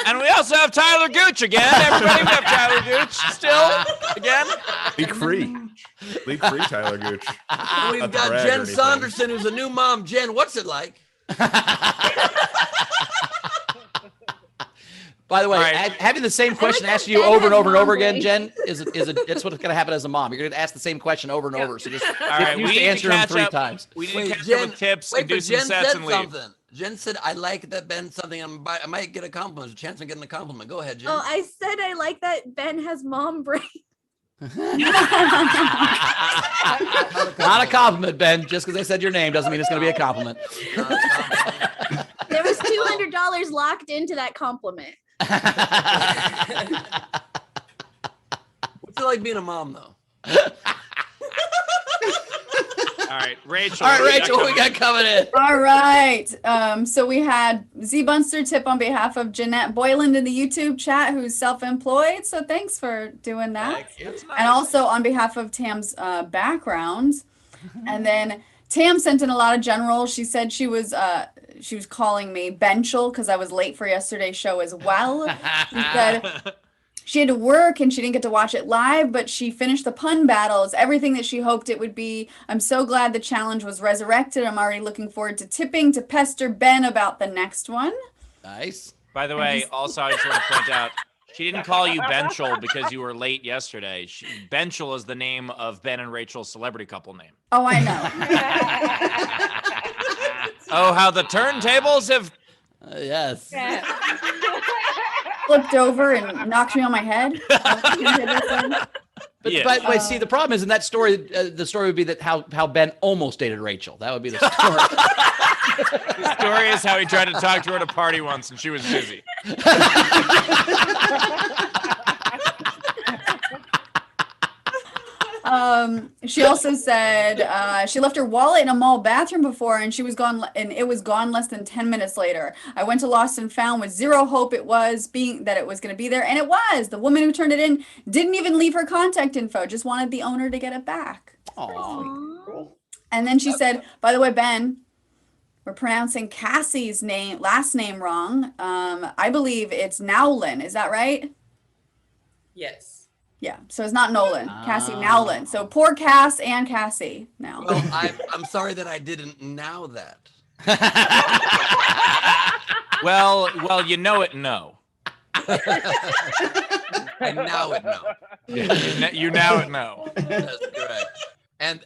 And we also have Tyler Gooch again. Everybody, we have Tyler Gooch still again. Leak free, Tyler Gooch. We've Not to got brag or Jen anything. Saunderson, who's a new mom. Jen, what's it like? By the way, All right. having the same question asked you Ben over and has over and over mom again, brain. Jen, it's what's going to happen as a mom. You're going to ask the same question over and over. So just All right, get used we to need to answering them catch 3 up. times. We need to Wait, catch Jen, up with tips wait, and do but some Jen sets said and leave. something. Jen said, I like that Ben something. I might get a compliment. There's a chance of getting a compliment. Go ahead, Jen. Oh, I said I like that Ben has mom brain. Not a compliment, Ben. Just because I said your name doesn't mean it's going to be a compliment. There was $200 locked into that compliment. What's it like being a mom, though? All right, Rachel. All right, Rachel, what we got coming in? All right. So we had Z Bunster tip on behalf of Jeanette Boyland in the YouTube chat, who's self-employed. So thanks for doing that. That's nice. And also on behalf of Tam's background. And then Tam sent in a lot of general. She said she was calling me Benchel because I was late for yesterday's show as well. She said she had to work and she didn't get to watch it live, but she finished the pun battles, everything that she hoped it would be. I'm so glad the challenge was resurrected. I'm already looking forward to tipping to pester Ben about the next one. Nice. By the way, also I just want to point out, she didn't call you Benchel because you were late yesterday. Benchel is the name of Ben and Rachel's celebrity couple name. Oh, I know. Oh, how the turntables have... Yes. Flipped over and knocked me on my head. But wait, see, the problem is in that story, the story would be that how Ben almost dated Rachel. That would be the story. The story is how he tried to talk to her at a party once and she was busy. She also said she left her wallet in a mall bathroom before and she was gone, and it was gone less than 10 minutes later. I went to Lost and Found with zero hope it was going to be there, and it was. The woman who turned it in didn't even leave her contact info, just wanted the owner to get it back. Aww. And then she said, by the way, Ben, we're pronouncing Cassie's last name wrong. I believe it's Nowlin. Is that right? Yes. Yeah, so it's not Nolan, Cassie Nowlin. So poor Cass and Cassie now. Well, I'm sorry that I didn't know that. Well, you know it, no. And now it no. You now it, no. That's correct. And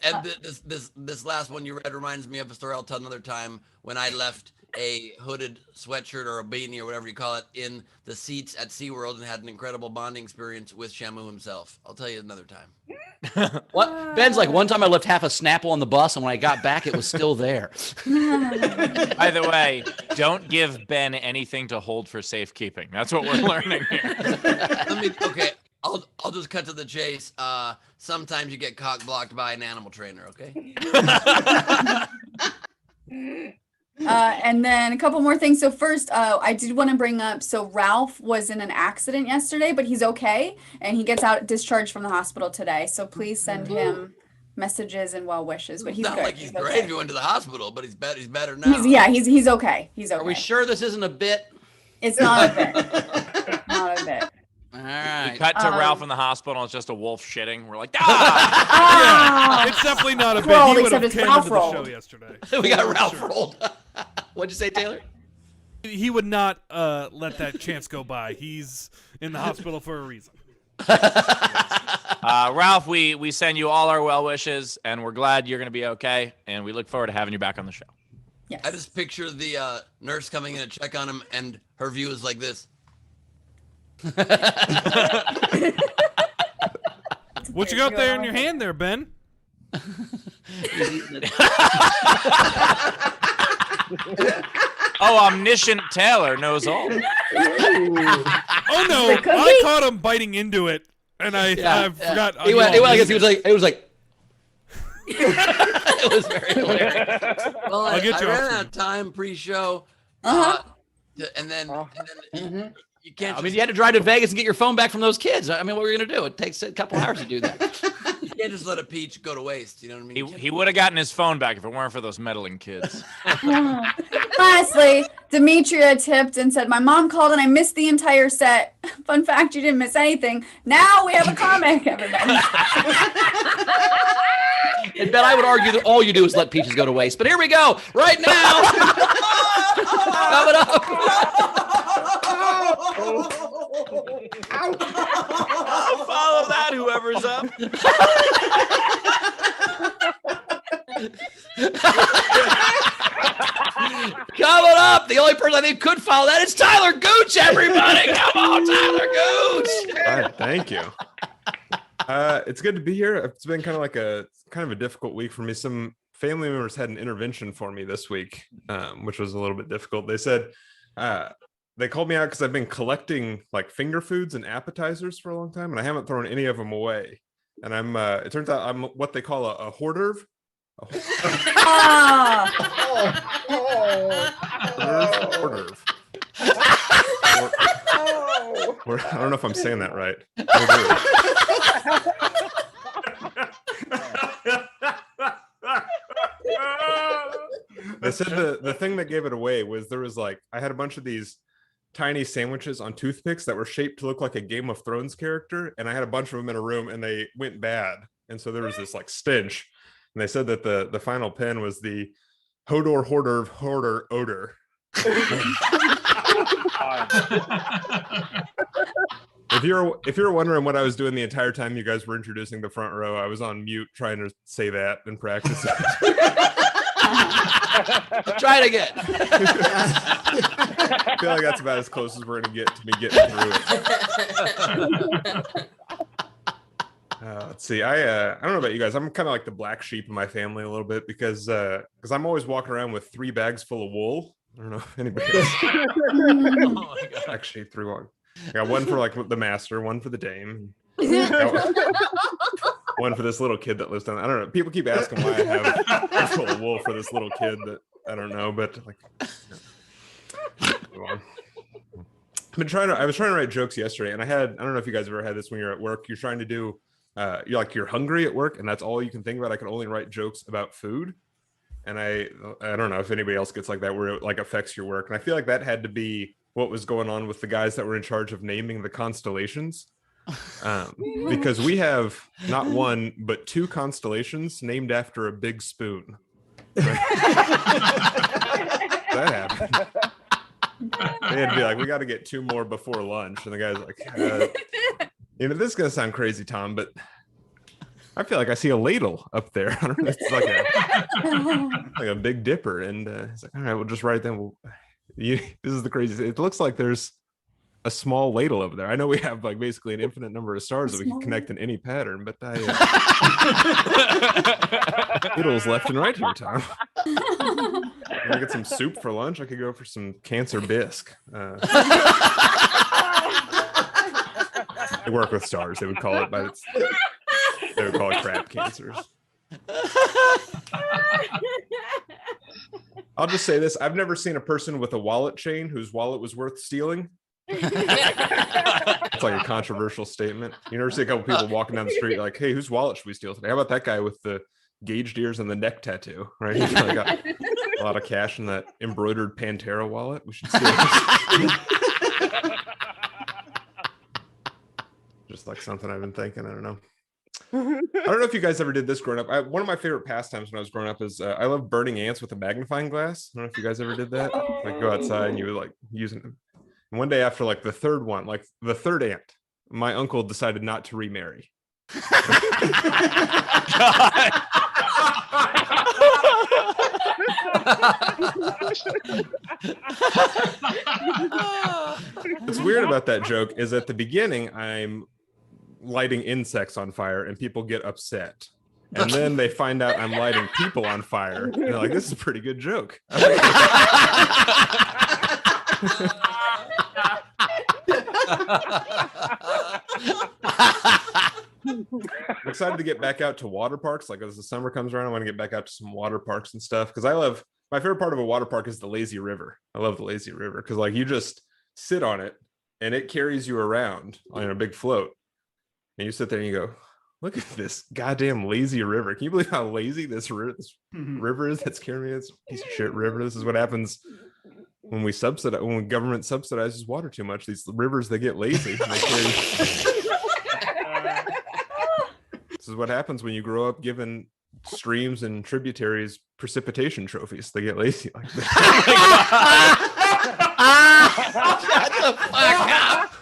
this last one you read reminds me of a story I'll tell another time when I left a hooded sweatshirt or a beanie or whatever you call it in the seats at SeaWorld and had an incredible bonding experience with Shamu himself. I'll tell you another time. What? Ben's like, one time I left half a Snapple on the bus, and when I got back, it was still there. By the way, don't give Ben anything to hold for safekeeping. That's what we're learning here. Okay, I'll just cut to the chase. Sometimes you get cock blocked by an animal trainer, okay? And then a couple more things. So first, I did want to bring up, so Ralph was in an accident yesterday, but he's okay. And he gets out discharged from the hospital today. So please send him messages and well wishes, but he's not good. like he's great if he went to the hospital, but he's better now. He's okay. He's okay. Are we sure this isn't a bit? It's not a bit. It's not a bit. All right. We cut to Ralph in the hospital and it's just a wolf shitting. We're like, ah! Yeah, it's definitely not a bit. Rolled, He would have except it's came Ralph into the show rolled. yesterday. We got Ralph rolled. What'd you say, Taylor? He would not let that chance go by. He's in the hospital for a reason. Ralph, we send you all our well wishes, and we're glad you're going to be okay, and we look forward to having you back on the show. Yes. I just picture the nurse coming in to check on him, and her view is like this. What you got there in your hand there, Ben? Oh, omniscient Taylor knows all. Oh no! I caught him biting into it, and I forgot. He was like. It was very hilarious. Well, I'll get I you ran off out of time pre-show, and then you can't. I mean, you had to drive to Vegas and get your phone back from those kids. I mean, what were you gonna do? It takes a couple hours to do that. You can't just let a peach go to waste. You know what I mean? He would have gotten his phone back if it weren't for those meddling kids. Lastly, Demetria tipped and said, my mom called and I missed the entire set. Fun fact, you didn't miss anything. Now we have a comic, everybody. And Ben, I would argue that all you do is let peaches go to waste. But here we go. Right now. Coming up. Follow that, whoever's up. Coming up, the only person I think could follow that is Tyler Gooch, everybody. Come on, Tyler Gooch. All right, thank you. It's good to be here. It's been kind of a difficult week for me. Some family members had an intervention for me this week, which was a little bit difficult. They said they called me out because I've been collecting like finger foods and appetizers for a long time, and I haven't thrown any of them away. And it turns out I'm what they call a hors d'oeuvre. Ah. Hors d'oeuvre. I don't know if I'm saying that right. They said the thing that gave it away was there was like, I had a bunch of these tiny sandwiches on toothpicks that were shaped to look like a Game of Thrones character, and I had a bunch of them in a room and they went bad, and so there was this like stench, and they said that the final pin was the Hodor Hoarder Odor. If you're wondering what I was doing the entire time you guys were introducing the front row, I was on mute trying to say that and practice it. Try it again. I feel like that's about as close as we're gonna get to me getting through it. Let's see. I don't know about you guys. I'm kind of like the black sheep in my family a little bit because I'm always walking around with 3 bags full of wool. I don't know if anybody else. Oh my God. Actually, 3 1. I got one for like the master, one for the dame, one for this little kid that lives down. I don't know. People keep asking why I have a full of wool for this little kid that I don't know, but like. I was trying to write jokes yesterday, and I don't know if you guys ever had this when you're at work. You're trying to do, you're hungry at work, and that's all you can think about. I can only write jokes about food, and I don't know if anybody else gets like that where it like affects your work. And I feel like that had to be what was going on with the guys that were in charge of naming the constellations, because we have not 1 but 2 constellations named after a big spoon. That happened. They had to be like, we got to get 2 more before lunch, and the guy's like, this is gonna sound crazy, Tom, but I feel like I see a ladle up there. I don't know, it's like a Big Dipper, and he's like, all right, we'll just write them. This is the craziest. It looks like there's a small ladle over there. I know we have like basically an infinite number of stars that we can connect in any pattern, but ladles left and right here, Tom. I'm gonna get some soup for lunch. I could go for some cancer bisque. They work with stars. They would call it, but they would call it crab cancers. I'll just say this. I've never seen a person with a wallet chain whose wallet was worth stealing. It's like a controversial statement. You never see a couple people walking down the street like, hey, whose wallet should we steal today? How about that guy with the gauged ears and the neck tattoo, right? He's probably got a lot of cash in that embroidered Pantera wallet. We should steal it. Just like something I've been thinking. I don't know. I don't know if you guys ever did this growing up. One of my favorite pastimes when I was growing up is I love burning ants with a magnifying glass. I don't know if you guys ever did that. Like go outside and you would like using them. And one day after like the third one, like the third ant, my uncle decided not to remarry. What's weird about that joke is at the beginning, I'm lighting insects on fire and people get upset. And then they find out I'm lighting people on fire. And they're like, this is a pretty good joke. I'm excited to get back out to water parks. Like as the summer comes around, I want to get back out to some water parks and stuff. Because my favorite part of a water park is the lazy river. I love the lazy river because like you just sit on it and it carries you around on a big float. And you sit there and you go, look at this goddamn lazy river. Can you believe how lazy this river is that's carrying me? This piece of shit river. This is what happens when government subsidizes water too much. These rivers, they get lazy. This is what happens when you grow up giving streams and tributaries precipitation trophies. They get lazy like this. Shut the fuck up.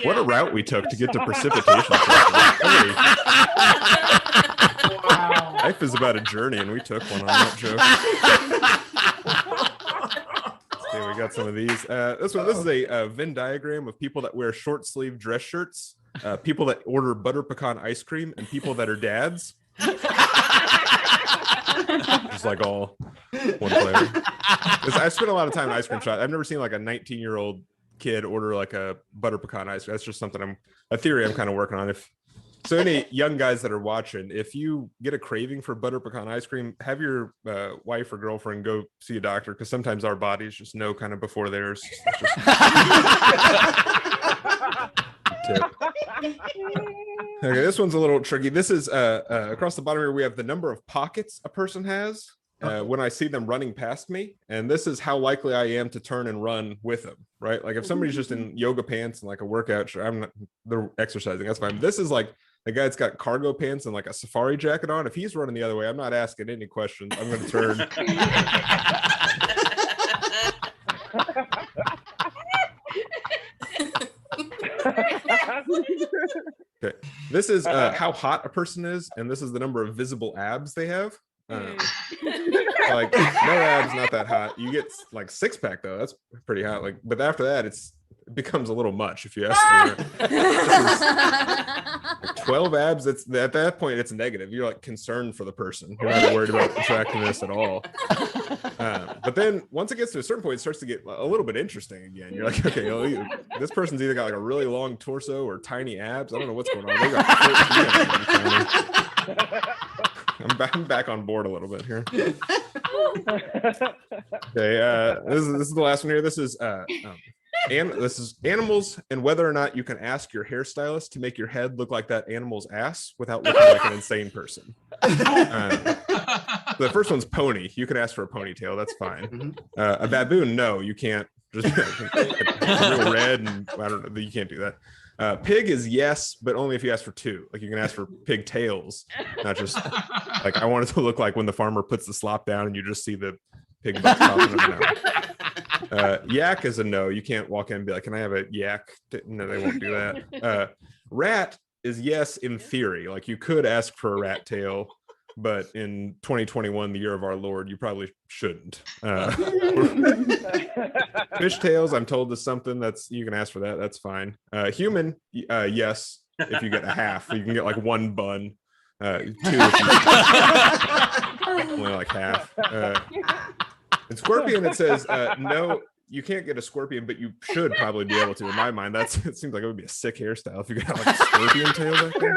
What a route we took to get to precipitation trophies. Wow. Life is about a journey, and we took one on that joke. Okay, we got some of these. This is a Venn diagram of people that wear short sleeve dress shirts, people that order butter pecan ice cream, and people that are dads. Just like all one flavor. I spent a lot of time in ice cream shop. I've never seen like a 19-year-old kid order like a butter pecan ice cream. That's just something a theory I'm kind of working on. If So any young guys that are watching, if you get a craving for butter pecan ice cream, have your wife or girlfriend go see a doctor, because sometimes our bodies just know kind of before theirs. Tip. Okay, this one's a little tricky. This is across the bottom here, we have the number of pockets a person has when I see them running past me, and this is how likely I am to turn and run with them, right? Like if somebody's just in yoga pants and like a workout shirt, they're exercising, that's fine. This is like the guy that's got cargo pants and like a safari jacket on. If he's running the other way, I'm not asking any questions. I'm going to turn. Okay, this is how hot a person is, and this is the number of visible abs they have. Like no abs, not that hot. You get like 6-pack though, that's pretty hot. Like, but after that, it becomes a little much if you ask me. Like 12 abs. It's at that point it's negative. You're like concerned for the person. You're not worried about attractiveness at all. But then once it gets to a certain point, it starts to get a little bit interesting again. You're like, okay, this person's either got like a really long torso or tiny abs. I don't know what's going on. They got I'm back on board a little bit here. Okay, this is the last one here. This is this is animals and whether or not you can ask your hairstylist to make your head look like that animal's ass without looking like an insane person. The first one's pony. You can ask for a ponytail. That's fine. A baboon, no, you can't. Just real red, and I don't know. You can't do that. Pig is yes, but only if you ask for 2. Like you can ask for pigtails, not just like I want it to look like when the farmer puts the slop down and you just see the pig butt popping out. Yak is a no. You can't walk in and be like, "Can I have a yak?" No, they won't do that. Rat is yes in theory. Like you could ask for a rat tail, but in 2021, the year of our Lord, you probably shouldn't. Fish tails, I'm told, is something that's you can ask for that. That's fine. Human, yes, if you get a half, you can get like 1 bun. 2 if you only like half. And scorpion, it says no. You can't get a scorpion, but you should probably be able to. In my mind, it seems like it would be a sick hairstyle if you got like a scorpion tail back there.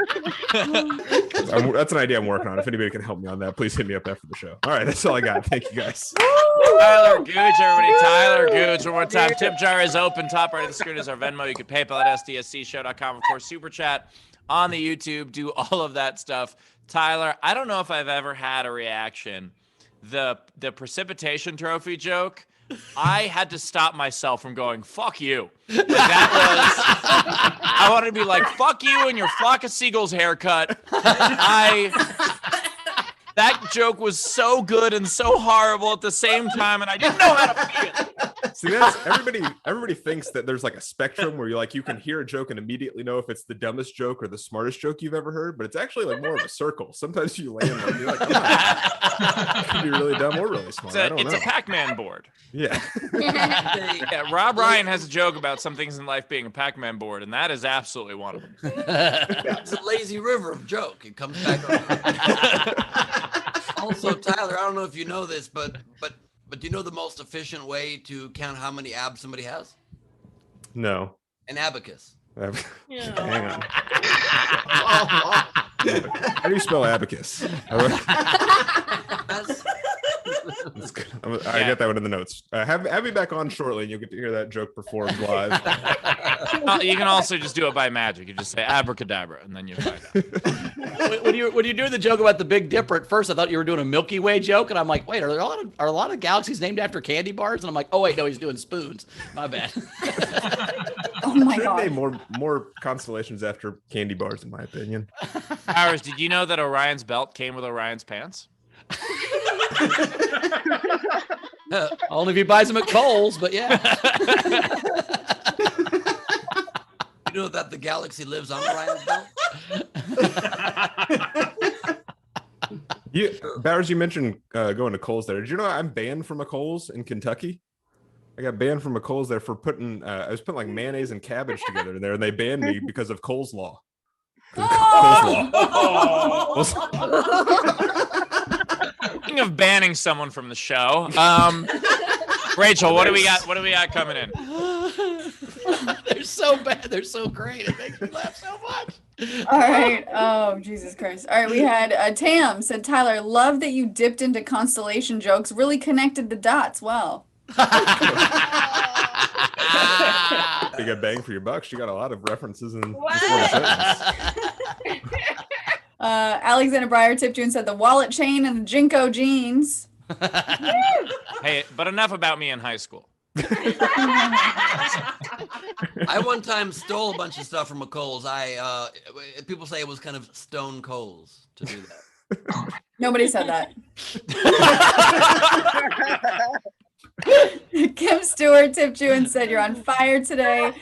That's an idea I'm working on. If anybody can help me on that, please hit me up after the show. All right, that's all I got. Thank you guys. Tyler Gooch, everybody. Tyler Gooch. One more time. Tip jar is open. Top right of the screen is our Venmo. You can PayPal at sdscshow.com. Of course, Super Chat on the YouTube. Do all of that stuff. Tyler, I don't know if I've ever had a reaction. The precipitation trophy joke, I had to stop myself from going, fuck you. Like I wanted to be like, fuck you and your flock of seagulls haircut. That joke was so good and so horrible at the same time, and I didn't know how to feel. See, that's everybody thinks that there's like a spectrum where you can hear a joke and immediately know if it's the dumbest joke or the smartest joke you've ever heard, but it's actually like more of a circle. Sometimes you land like you're like, it could be really dumb or really smart. It's a Pac-Man board. Yeah. Yeah. Rob Ryan has a joke about some things in life being a Pac-Man board, and that is absolutely one of them. It's a lazy river of joke. It comes back on. Also, Tyler, I don't know if you know this, but do you know the most efficient way to count how many abs somebody has? No. An abacus. Hang on. How do you spell abacus? I get that one in the notes. Have me back on shortly, and you'll get to hear that joke performed live. You can also just do it by magic. You just say abracadabra, and then you're fine. When you're doing the joke about the Big Dipper, at first I thought you were doing a Milky Way joke, and I'm like, wait, are a lot of galaxies named after candy bars? And I'm like, oh wait, no, he's doing spoons. My bad. Oh my Should god. name more constellations after candy bars, in my opinion. Powers, did you know that Orion's belt came with Orion's pants? Only if he buys them at Kohl's, but yeah. You know that the galaxy lives on Orion's belt? Bowers, you mentioned going to Kohl's there. Did you know I'm banned from a Kohl's in Kentucky? I got banned from a Kohl's there for putting I was putting like mayonnaise and cabbage together in there, and they banned me because of Kohl's law. Speaking of banning someone from the show, Rachel, what do we got? What do we got coming in? They're so bad. They're so great. It makes me laugh so much. All right. Oh, Jesus Christ. All right. We had Tam said, Tyler, love that you dipped into constellation jokes. Really connected the dots well. You got bang for your buck. She got a lot of references in just one sentence. Alexander Breyer tipped you and said the wallet chain and the Jinko jeans. Hey, but enough about me in high school. I one time stole a bunch of stuff from a Kohl's. People say it was kind of stone Kohl's to do that. Nobody said that. Kim Stewart tipped you and said you're on fire today.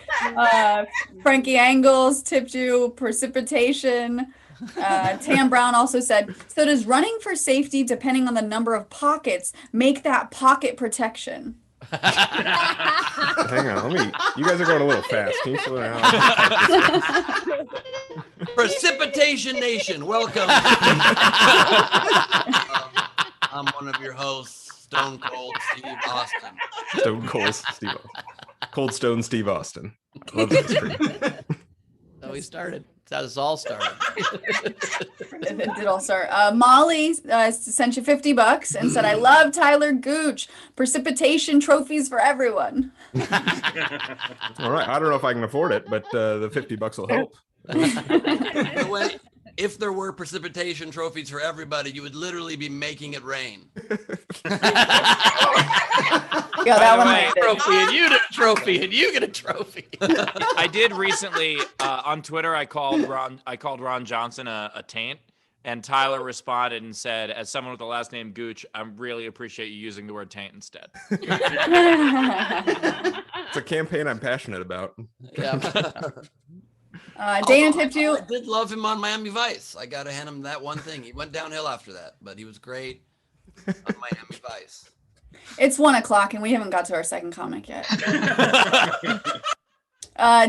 Frankie Angles tipped you precipitation. Tam Brown also said, so does running for safety, depending on the number of pockets, make that pocket protection? Hang on, you guys are going a little fast. Can you slow down? Precipitation Nation, welcome. I'm one of your hosts, Stone Cold Steve Austin. Stone Cold Steve Austin. Cold Stone Steve Austin. Love that history. So we started. That's how this all started. It did all start. Molly sent you $50 and said, I love Tyler Gooch. Precipitation trophies for everyone. All right. I don't know if I can afford it, but the $50 will help. If there were precipitation trophies for everybody, you would literally be making it rain. Yeah, that one. Trophy, and you get a trophy, and you get a trophy. I did recently on Twitter. I called Ron Johnson a taint, and Tyler responded and said, "As someone with the last name Gooch, I really appreciate you using the word taint instead." It's a campaign I'm passionate about. Yeah. Dana tipped you. I did love him on Miami Vice. I got to hand him that one thing. He went downhill after that, but he was great on Miami Vice. It's 1:00 and we haven't got to our second comic yet.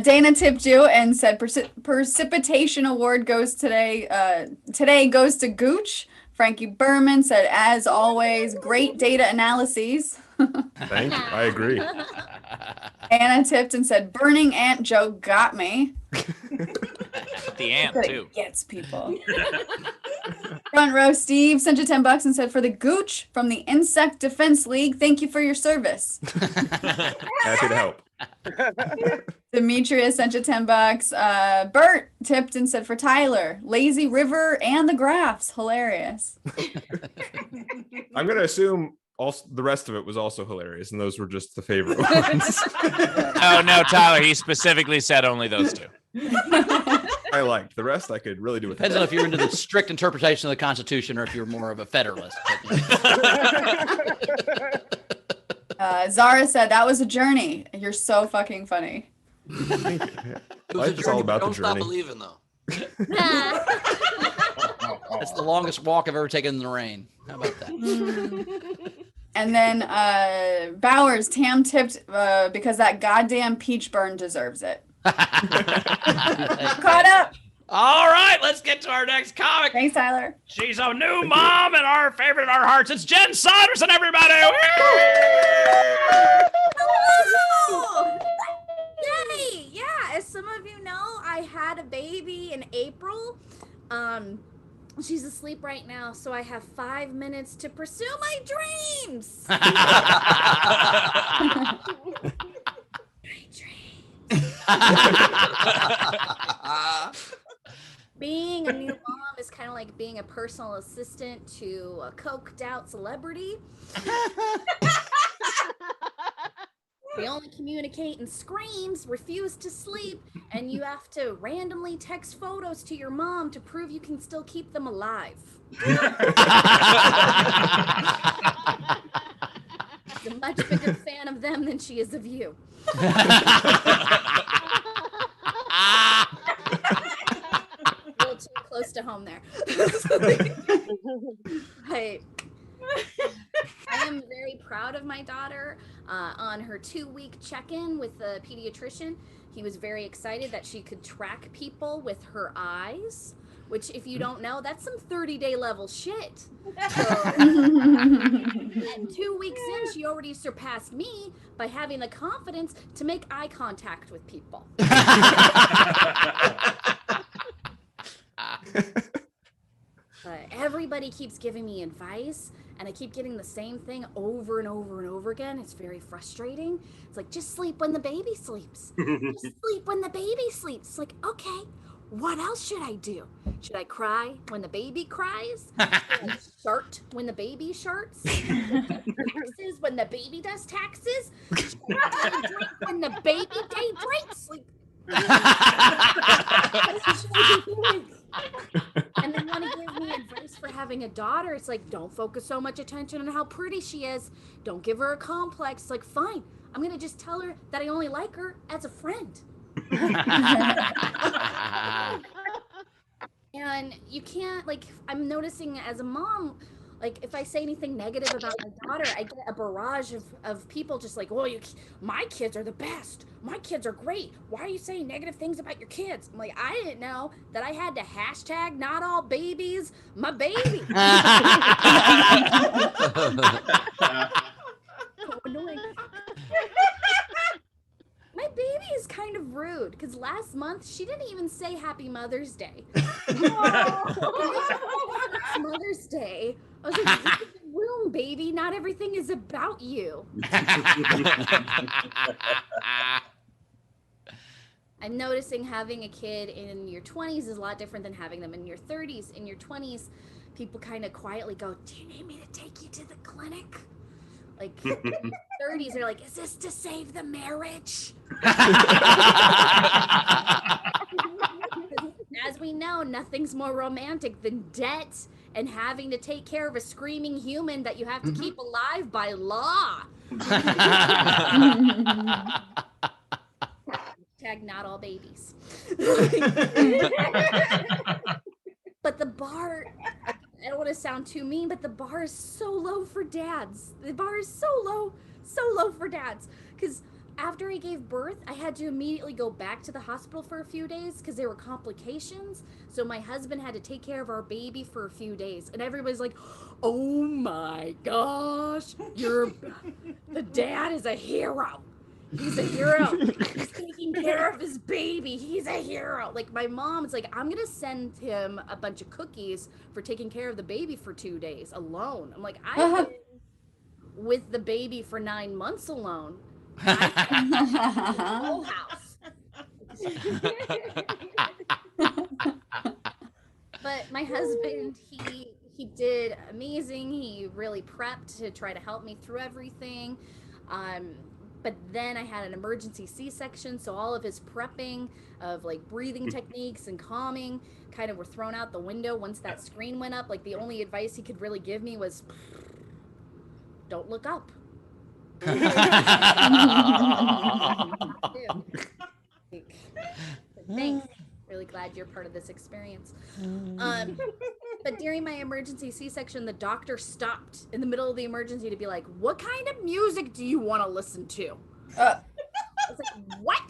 Dana tipped you and said precipitation award goes today. Today goes to Gooch. Frankie Berman said, as always, great data analyses. Thank you. I agree. Anna tipped and said, burning ant joke got me. The ant too. Gets people. Front row Steve sent you $10 and said, for the Gooch from the Insect Defense League, thank you for your service. Happy to help. Demetria sent you $10. Bert tipped and said, for Tyler, lazy river and the graphs, hilarious. I'm going to assume also the rest of it was also hilarious, and those were just the favorite ones. Oh no, Tyler, he specifically said only those two. I liked the rest. I could really do with. Depends on if you're into the strict interpretation of the Constitution or if you're more of a Federalist. Zara said, that was a journey. You're so fucking funny. Life is all about the Don't stop journey. believing, though. That's the longest walk I've ever taken in the rain. How about that? And then Bowers, Tam tipped because that goddamn peach burn deserves it. Caught up. All right, let's get to our next comic. Thanks, Tyler. She's a new mom and our favorite in our hearts. It's Jen Saunderson, everybody. Hello! Yay! Yeah, as some of you know, I had a baby in April. She's asleep right now, so I have 5 minutes to pursue my dreams. Being a new mom is kind of like being a personal assistant to a coked out celebrity. They only communicate in screams, refuse to sleep, and you have to randomly text photos to your mom to prove you can still keep them alive. She's a much bigger fan of them than she is of you. A little too close to home there. Right. I am very proud of my daughter. On her 2-week check-in with the pediatrician, he was very excited that she could track people with her eyes, which, if you don't know, that's some 30-day level shit. So, and 2 weeks in, she already surpassed me by having the confidence to make eye contact with people. Everybody keeps giving me advice, and I keep getting the same thing over and over and over again. It's very frustrating. It's like, just sleep when the baby sleeps. Just sleep when the baby sleeps. It's like, okay, what else should I do? Should I cry when the baby cries? Should I shart when the baby sharts? Taxes when the baby does taxes? Should I day drink when the baby day drinks? Like, and they want to give me advice for having a daughter. It's like, don't focus so much attention on how pretty she is. Don't give her a complex. It's like, fine, I'm going to just tell her that I only like her as a friend. And you can't, like, I'm noticing as a mom, like, if I say anything negative about my daughter, I get a barrage of people just like, well, my kids are the best. My kids are great. Why are you saying negative things about your kids? I'm like, I didn't know that I had to hashtag not all babies my baby. So annoying. My baby is kind of rude because last month she didn't even say Happy Mother's Day. Mother's Day. I was like, leave the room, baby. Not everything is about you. I'm noticing having a kid in your 20s is a lot different than having them in your 30s. In your 20s, people kind of quietly go, do you need me to take you to the clinic? Like, 30s, they're like, is this to save the marriage? As we know, nothing's more romantic than debt and having to take care of a screaming human that you have to keep alive by law. Hashtag not all babies. But the bar, I don't want to sound too mean, but the bar is so low for dads. The bar is so low for dads. Because after I gave birth, I had to immediately go back to the hospital for a few days because there were complications. So my husband had to take care of our baby for a few days. And everybody's like, oh my gosh, the dad is a hero. He's a hero. He's taking care of his baby. He's a hero. Like, my mom's like, I'm going to send him a bunch of cookies for taking care of the baby for 2 days alone. I'm like, I've been with the baby for 9 months alone. Whole house. But my husband, he did amazing. He really prepped to try to help me through everything. But then I had an emergency C-section, so all of his prepping of like breathing techniques and calming kind of were thrown out the window once that screen went up. Like, the only advice he could really give me was, don't look up. Thanks. Really glad you're part of this experience. But during my emergency C-section, the doctor stopped in the middle of the emergency to be like, what kind of music do you want to listen to? I was like, what?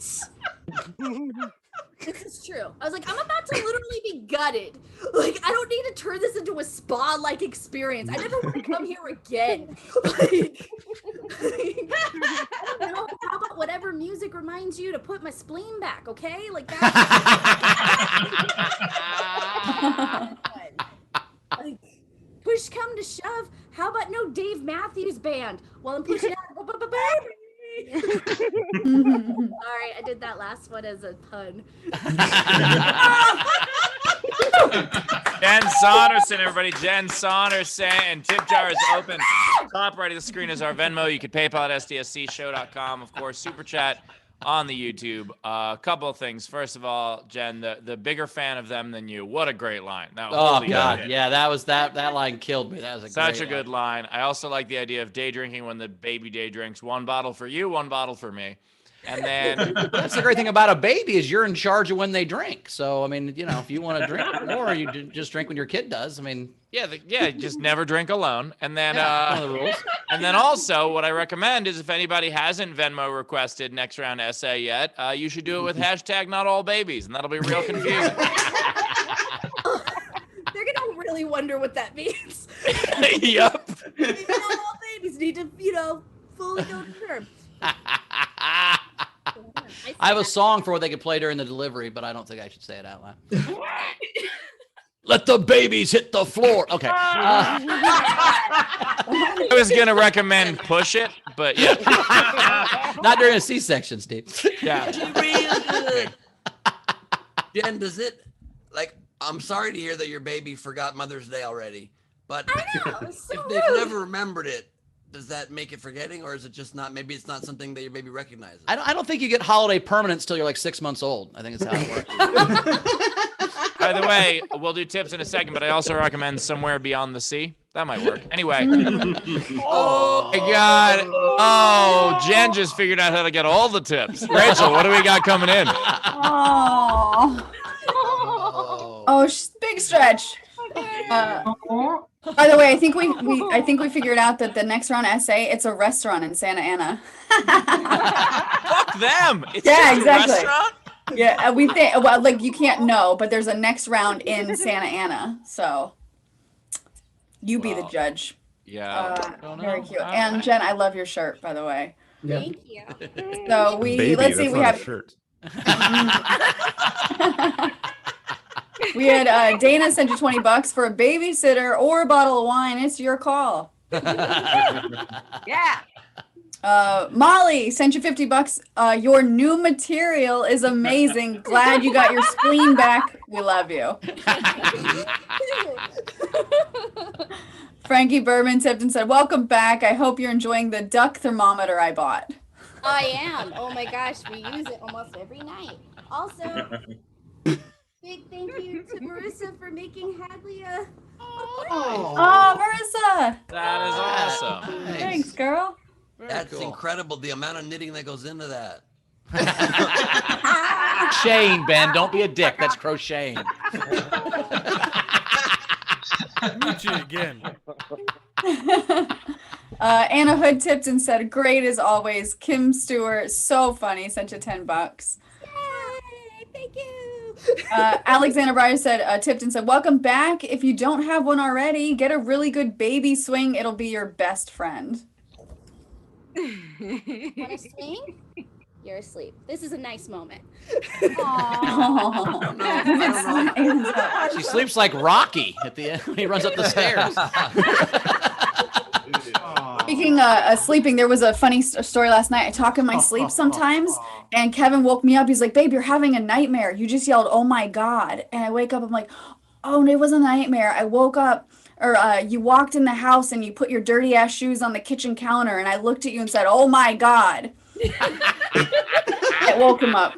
This is true. I was like, I'm about to literally be gutted. Like, I don't need to turn this into a spa-like experience. I never want to come here again. Like, I don't know. How about whatever music reminds you to put my spleen back, okay? Like, that's like, push come to shove, how about no Dave Matthews Band while I'm pushing out? Sorry, I did that last one as a pun. Jen Saunderson, everybody. Jen Saunderson. Tip jar is open. Top right of the screen is our Venmo. You can PayPal at sdscshow.com. Of course, Super Chat on the YouTube. A couple of things. First of all, Jen, the bigger fan of them than you. What a great line. That was oh God, good. Yeah, that line killed me. That was such a good line. I also like the idea of day drinking when the baby day drinks. 1 bottle for you, 1 bottle for me. And then that's the great thing about a baby is you're in charge of when they drink. So I mean, you know, if you want to drink more, you just drink when your kid does. I mean, yeah, just never drink alone. And then one of the rules. And then also, what I recommend is if anybody hasn't Venmo requested next round essay yet, you should do it with hashtag not all babies, and that'll be real confusing. They're gonna really wonder what that means. Yep. Maybe not all babies need to, fully go to term. I have a song for what they could play during the delivery, but I don't think I should say it out loud. Let the babies hit the floor. Okay. I was gonna recommend push it, but yeah. Not during a C-section, Steve. Yeah. Real good. Jen, does it I'm sorry to hear that your baby forgot Mother's Day already, but if they've never remembered it, does that make it forgetting, or is it just not? Maybe it's not something that your baby recognizes. I don't think you get holiday permanence till you're like 6 months old. I think it's how it works. By the way, we'll do tips in a second, but I also recommend Somewhere Beyond the Sea. That might work. Anyway. Oh my God. Oh, Jen just figured out how to get all the tips. Rachel, what do we got coming in? Big stretch. By the way, I think we figured out that the next round essay, it's a restaurant in Santa Ana. Fuck them. It's Yeah, just exactly. a restaurant? Yeah, we think you can't know, but there's a next round in Santa Ana, so you be the judge. Yeah. Very cute. And Jen, I love your shirt, by the way. Thank you. So let's see, we have shirt. We had Dana send you $20 for a babysitter or a bottle of wine. It's your call. Yeah. Molly sent you $50. Your new material is amazing. Glad you got your spleen back. We love you. Frankie Berman tipped and said, welcome back. I hope you're enjoying the duck thermometer I bought. I am. Oh my gosh, we use it almost every night. Also, big thank you to Marissa for making Hadley a. Oh, Marissa. That is awesome. Thanks, girl. That's incredible. The amount of knitting that goes into that. Crocheting, Ben. Don't be a dick. That's crocheting. Meet you again. Anna Hood tipped and said, great as always. Kim Stewart, so funny. Sent you $10. Yay, thank you. Alexander Breyer said, tipped and said, welcome back. If you don't have one already, get a really good baby swing. It'll be your best friend. Want to swing? You're asleep. This is a nice moment. She sleeps like Rocky at the end when he runs up the stairs. Speaking of sleeping, there was a funny story last night. I talk in my sleep sometimes, and Kevin woke me up. He's like, babe, you're having a nightmare. You just yelled, oh my God. And I wake up, I'm like, oh, it was a nightmare. I woke up, or you walked in the house and you put your dirty ass shoes on the kitchen counter, and I looked at you and said, oh my God. It woke him up.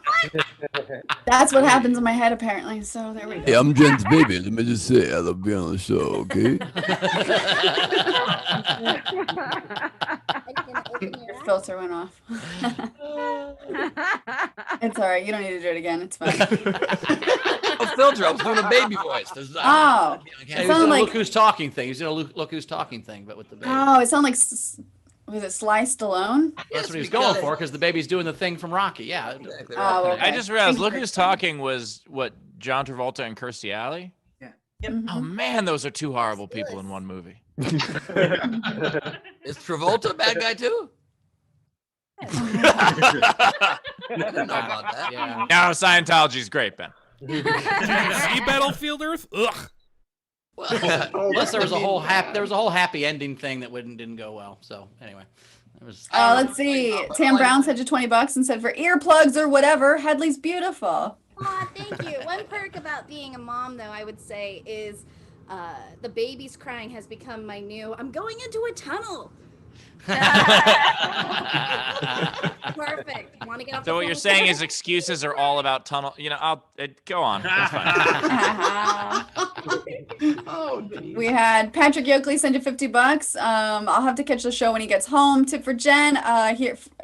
That's what happens in my head, apparently. So there we go. Hey, I'm Jen's baby. Let me just say, I love being on the show, okay? Your filter went off. It's all right. You don't need to do it again. It's fine. Oh, filter. I was doing a baby voice. It sounded like Look Who's Talking thing. He's doing a Look Who's Talking thing, but with the baby. Oh, it sounded like, was it Sly Stallone? That's what he was going for, because the baby's doing the thing from Rocky. Yeah. Oh, okay. I just realized Look Who's Talking was what, John Travolta and Kirstie Alley? Yeah. Oh man, those are two horrible people in one movie. Is Travolta a bad guy too? I didn't know about that. Yeah. No, Scientology's great, Ben. See Battlefield Earth? Ugh. Plus, there was a whole happy ending thing that didn't go well. So anyway, it was. Let's see. Tam Brown sent you $20 and said, for earplugs or whatever, Headley's beautiful. Aw, thank you. One perk about being a mom, though, I would say, is the baby's crying has become my new, I'm going into a tunnel. Perfect. Want to get off So the what you're phone? saying is excuses are all about tunnel. You know, go on. That's fine. We had Patrick Yoakley send you $50. I'll have to catch the show when he gets home. Tip for Jen.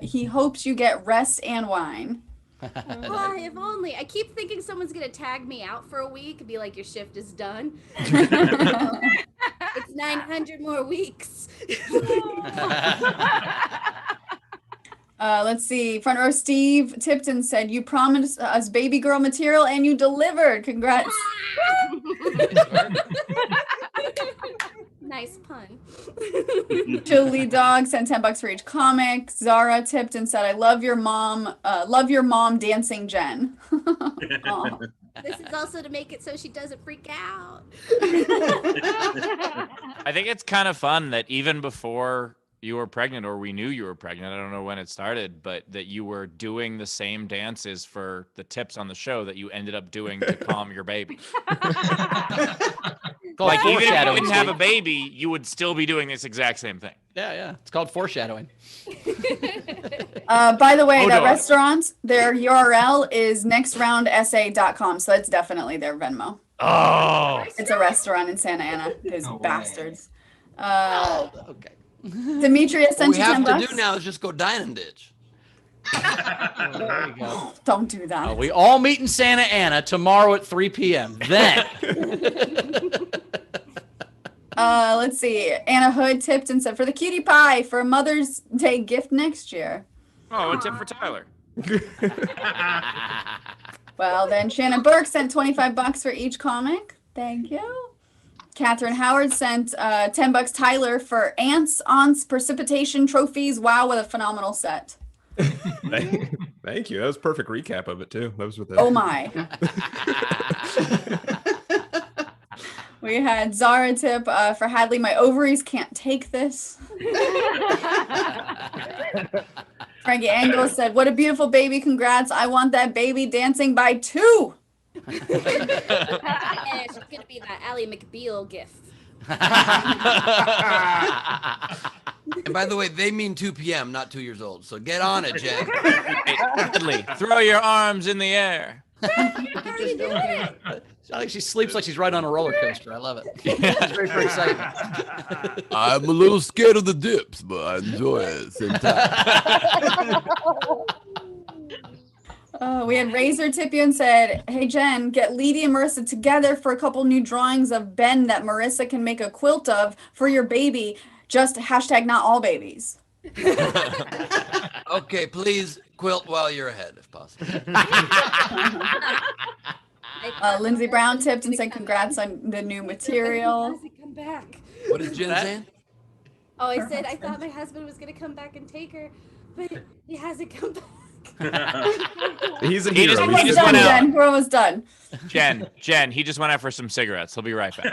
He hopes you get rest and wine. Oh, if only. I keep thinking someone's going to tag me out for a week and be like, your shift is done. It's 900 more weeks. Let's see. Front row Steve Tipton said, you promised us baby girl material and you delivered. Congrats. Nice pun. Julie Dog sent $10 for each comic. Zara tipped and said, I love your mom dancing Jen. Aw. This is also to make it so she doesn't freak out. I think it's kind of fun that even before you were pregnant, or we knew you were pregnant, I don't know when it started, but that you were doing the same dances for the tips on the show that you ended up doing to calm your baby. Like even if you didn't have a baby, you would still be doing this exact same thing. Yeah. It's called foreshadowing. By the way, that restaurant, their URL is nextroundsa.com, so it's definitely their Venmo. Oh. It's a restaurant in Santa Ana. Those bastards. Okay. Demetria What sent we you have 10 to bucks. do now is just go dine and ditch. There you go. Don't do that. We all meet in Santa Ana tomorrow at 3 p.m. Then. Let's see. Anna Hood tipped and said, for the cutie pie for a Mother's Day gift next year. Oh, a tip for Tyler. Well, then Shannon Burke sent 25 bucks for each comic. Thank you. Catherine Howard sent 10 bucks Tyler for Ants, Aunts, Precipitation, Trophies. Wow, what a phenomenal set. Thank you. That was a perfect recap of it too. That was with the Oh my. We had Zara tip for Hadley. My ovaries can't take this. Frankie Angle said, what a beautiful baby. Congrats. I want that baby dancing by 2. Yeah, she's gonna be that Ally McBeal gift. And by the way, they mean 2 p.m., not 2 years old. So get on it, Jen. Hey, Hadley, throw your arms in the air. I think she sleeps like she's riding on a roller coaster. I love it. It's very, very exciting. I'm a little scared of the dips, but I enjoy it at the same time. We had Razor tip you and said, hey, Jen, get Leedy and Marissa together for a couple new drawings of Ben that Marissa can make a quilt of for your baby. Just hashtag not all babies. Okay, please quilt while you're ahead, if possible. Lindsay Brown tipped and said, congrats on the new material. Come back. What is Jen saying? Oh, I said I thought my husband was gonna come back and take her, but he hasn't come back. He's a He hero. just- he just went out. Jen, we're almost done. Jen, he just went out for some cigarettes. He'll be right back.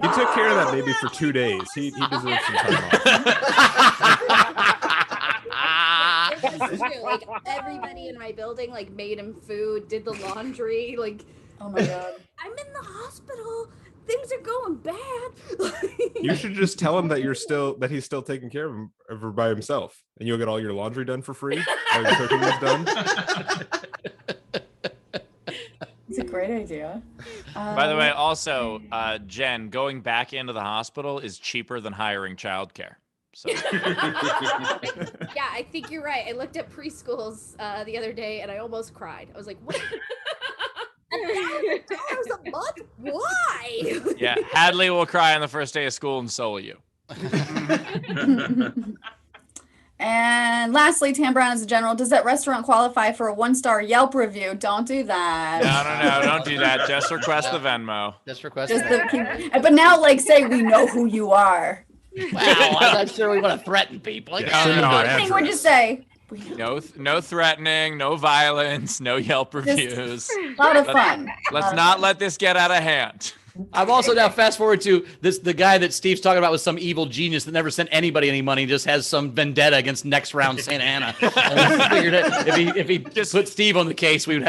He took care of that baby for 2 days. He deserves some time off. This is true. Like everybody in my building like made him food, did the laundry. Like, oh my god, I'm in the hospital. Things are going bad. You should just tell him that he's still taking care of her by himself, and you'll get all your laundry done for free. All your cooking is done. It's a great idea. By the way, also, Jen, going back into the hospital is cheaper than hiring childcare. So. Yeah, I think you're right. I looked at preschools the other day and I almost cried. I was like, what? $1,000 a month? Why? Yeah, Hadley will cry on the first day of school and so will you. And lastly, Tam Brown as a general, does that restaurant qualify for a 1-star Yelp review? Don't do that. No, don't do that. Just request the Venmo. Just request Just but now, like, say we know who you are. Wow, I'm not sure we want to threaten people. I think we're just say. No threatening, no violence, no Yelp reviews. A lot of fun. Let's not let this get out of hand. I've also now fast forward to the guy that Steve's talking about was some evil genius that never sent anybody any money, just has some vendetta against next round Santa Ana. And we figured if he just put Steve on the case, we'd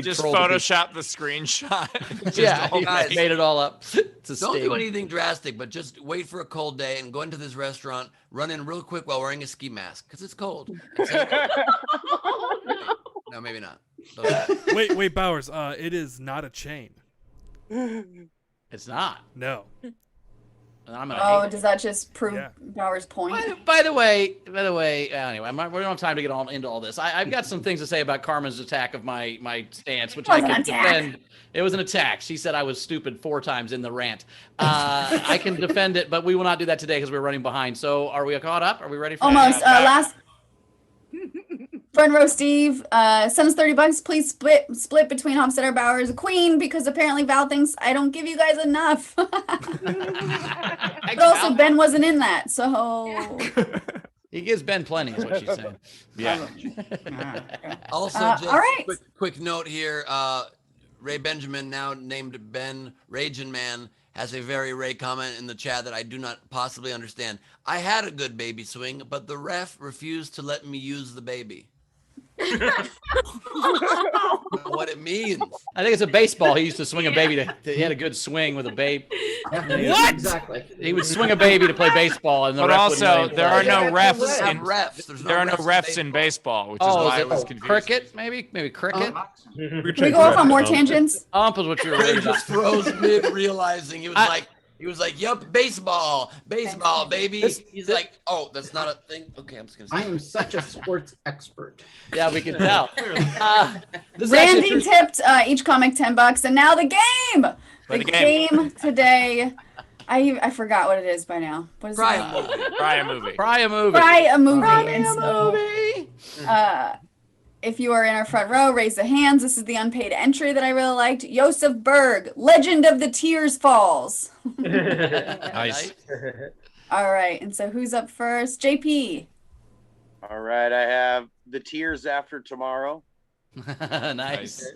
just troll Photoshop the screenshot. Yeah, he guys, made it all up. Don't do anything drastic, but just wait for a cold day and go into this restaurant, run in real quick while wearing a ski mask because it's cold. No, maybe not. Wait, Bowers. It is not a chain. It's not. No. Does that just prove Bauer's point? By the way, anyway, we don't have time to get into all this. I've got some things to say about Carmen's attack of my stance, which I can defend. It was an attack. She said I was stupid 4 times in the rant. I can defend it, but we will not do that today because we're running behind. So are we caught up? Are we ready for almost? Last front row Steve send us $30. Please split between Homesteader Bowers and Queen because apparently Val thinks I don't give you guys enough. But also Ben wasn't in that, so He gives Ben plenty, is what she's saying. Yeah. Also, just all right. quick note here. Ray Benjamin, now named Ben Ragin Man, has a very Ray comment in the chat that I do not possibly understand. I had a good baby swing, but the ref refused to let me use the baby. What it means. I think it's a baseball. He used to swing a baby. He had a good swing with a baby. What? Exactly. He would swing a baby to play baseball, and the But ref wouldn't let also, him there play. are no refs There's in no refs. There's no there are no refs in in baseball, which is Oh, why is I was it confused. cricket? Maybe cricket. Can we go off on more tangents? Ump is what you were Ray worried about. just froze mid realizing he was like, yup, baseball, baby. He's like, oh, that's not a thing. Okay, I'm just gonna. I am such a sports expert. Yeah, we can tell. This is Randy actually tipped each comic $10, and now the game. Play The the game. game today. I forgot what it is by now. What is Pry it? a movie. Try a movie. Try a movie. Try a movie. Try And a so, movie. if you are in our front row, raise the hands. This is the unpaid entry that I really liked. Josef Berg, Legend of the Tears Falls. Nice. All right. And so who's up first? JP. All right, I have The Tears After Tomorrow Nice.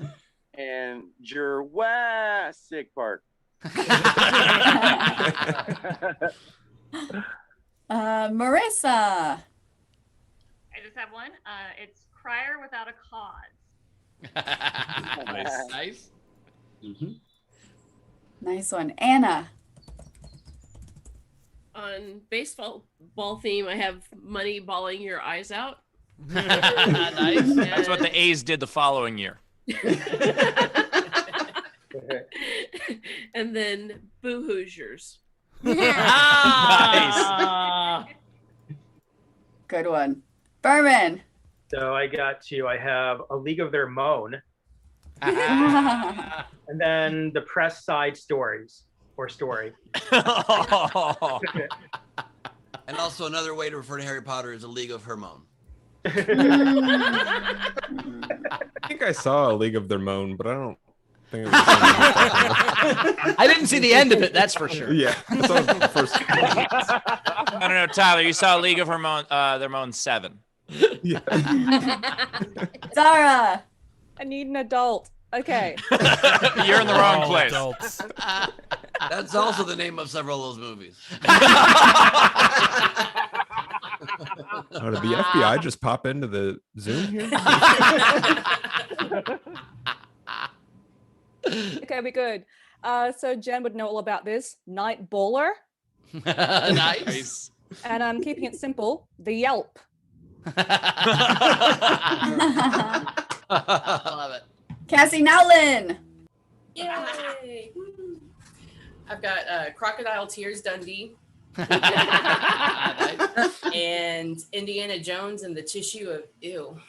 and Jurassic Park. Marissa. I just have one. It's Crier Without a Cause. Nice. Nice one. Anna. On baseball theme, I have Money Balling Your Eyes Out. Nice. That's what the A's did the following year. And then Boo Hoosiers. Nice. Good one. Berman. So I got two. I have A League of Their Moan, and then the press side stories or story. And also another way to refer to Harry Potter is a League of Hermione. I think I saw A League of Their Moan, but I don't think it was I didn't see the end of it, that's for sure. Yeah. That was the first. I don't know, Tyler. You saw League of Their Moan 7. Yeah. Zara. I need an adult. Okay. You're in the wrong place. That's also the name of several of those movies. Oh, did the FBI just pop into the Zoom here? Okay, we good. So Jen would know all about this. Night Baller. Nice. And I'm keeping it simple. The Yelp. Love it. Cassie Nowlin. Yay! I've got Crocodile Tears Dundee. And Indiana Jones and the Tissue of Ew.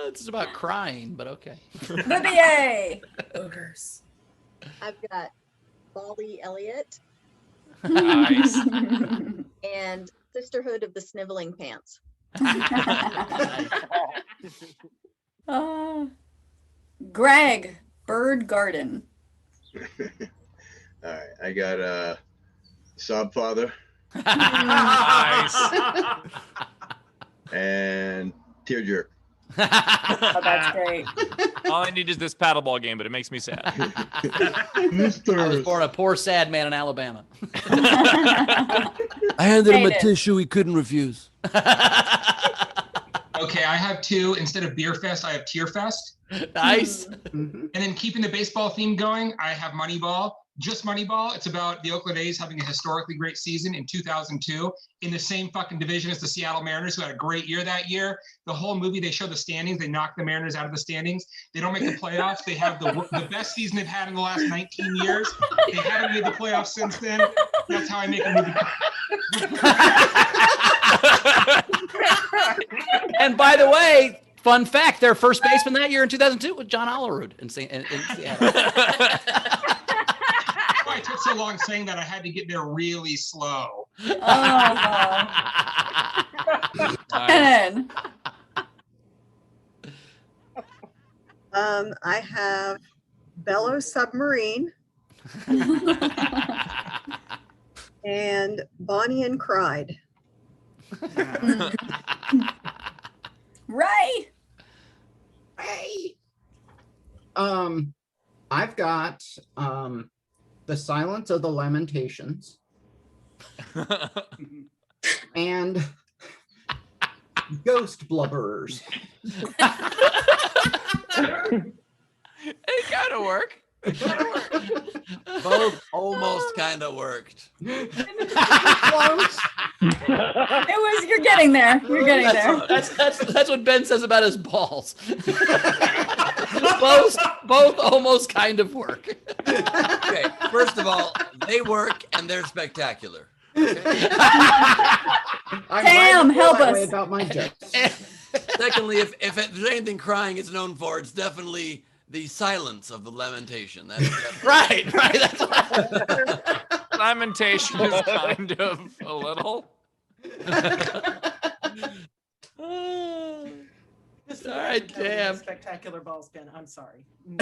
It's about crying, but okay. Libby. Ogres. I've got Bali Elliot Nice. and Sisterhood of the Sniveling Pants. Greg, Bird Garden. All right, I got Sob Father Nice. and Tear Jerk. Oh, that's great. All I need is this paddleball game, but it makes me sad. I was born a poor, sad man in Alabama. I handed him a Hayden. tissue he couldn't refuse. Okay, I have two. Instead of Beer Fest, I have Tear Fest. Nice. And then keeping the baseball theme going, I have Moneyball. Just Moneyball. It's about the Oakland A's having a historically great season in 2002 in the same fucking division as the Seattle Mariners, who had a great year that year. The whole movie, they show the standings. They knock the Mariners out of the standings. They don't make the playoffs. They have the best season they've had in the last 19 years. They haven't made the playoffs since then. That's how I make a movie. And by the way, fun fact, their first baseman that year in 2002 was John Olerud in Seattle. Why it took so long saying that I had to get there really slow. Ken. I have Bellow Submarine And Bonnie and Clyde. Ray. I've got The Silence of the Lamentations and Ghost Blubberers. It kind of work. Both almost kind of worked. It was. You're getting there. You're getting there. That's what Ben says about his balls. both almost kind of work. Okay, first of all, they work and they're spectacular. Tam, help us. About my jokes. Secondly, if there's anything crying is known for, it's definitely the silence of the lamentation. That's right. That's lamentation is kind of a little. All right, damn. Spectacular balls, Ben. I'm sorry. He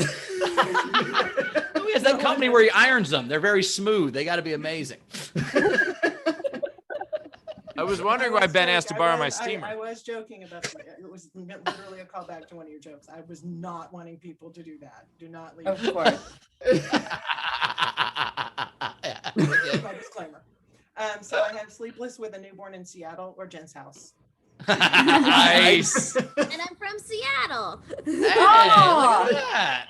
has that company where he irons them. They're very smooth. They got to be amazing. I was wondering why Ben asked to borrow my steamer. I was joking about it. It was literally a callback to one of your jokes. I was not wanting people to do that. Do not leave. Of course. My disclaimer. So I have Sleepless with a Newborn in Seattle or Jen's House. Nice. And I'm from Seattle. Hey, Oh. look at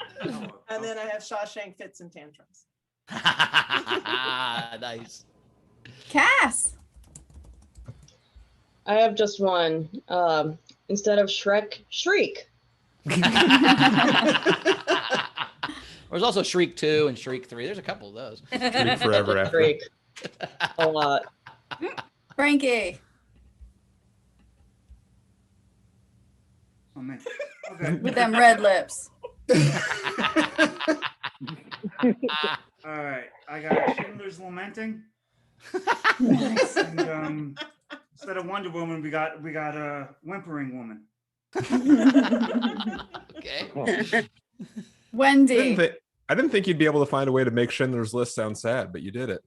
And then I have Shawshank Fits and Tantrums. that. Nice. Cass. I have just one. Instead of Shrek, Shriek. There's also Shriek 2 and Shriek 3. There's a couple of those. Shriek forever after. Shriek. A lot. Frankie. Oh, man. Okay. With them red lips. All right. I got Schindler's Lamenting. And, instead of Wonder Woman, we got a Whimpering Woman. Okay. Wendy. I didn't think you'd be able to find a way to make Schindler's List sound sad, but you did it.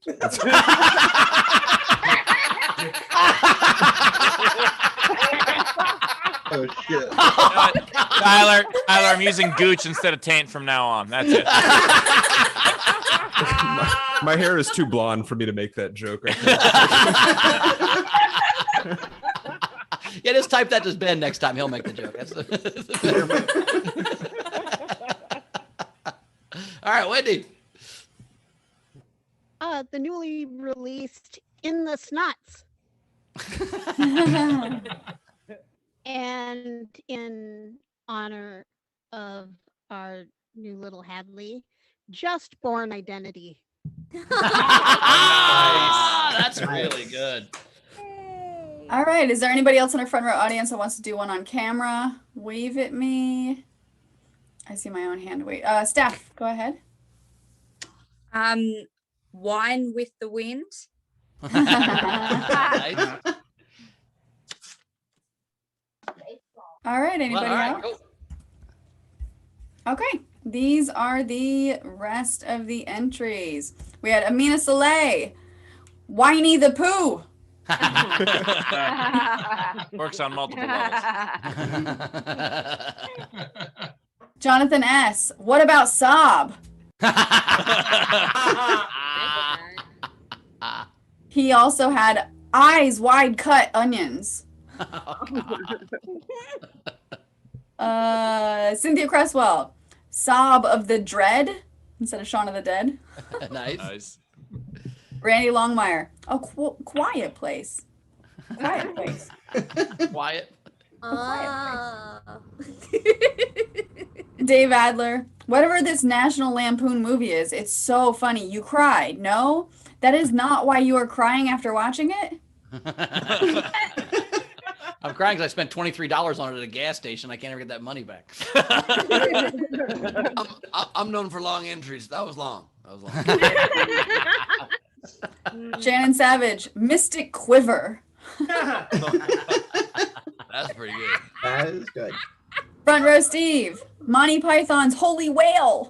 Oh shit. Tyler, I'm using Gooch instead of Taint from now on. That's it. My hair is too blonde for me to make that joke. Yeah, just type that to Ben next time. He'll make the joke. All right, Wendy. The newly released In the Snots. And in honor of our new little Hadley, Just Born Identity. Nice. That's really good. All right. Is there anybody else in our front row audience that wants to do one on camera? Wave at me. I see my own hand. Wait. Steph, go ahead. Wine with the Wind. Nice. All right. Anybody Well, all right, else? cool. Okay. These are the rest of the entries. We had Amina Soleil, Whiny the Pooh. Works on multiple levels. Jonathan S. What about Sob? He also had Eyes Wide Cut Onions. Cynthia Cresswell, Sob of the Dread instead of Shaun of the Dead. Nice. Randy Longmire, Quiet Place. Quiet Place. Quiet. Dave Adler, whatever this National Lampoon movie is, it's so funny. You cried. No, that is not why you are crying after watching it. I'm crying because I spent $23 on it at a gas station. I can't ever get that money back. I'm known for long entries. That was long. Shannon Savage, Mystic Quiver. That's pretty good. That is good. Front row Steve, Monty Python's Holy Whale.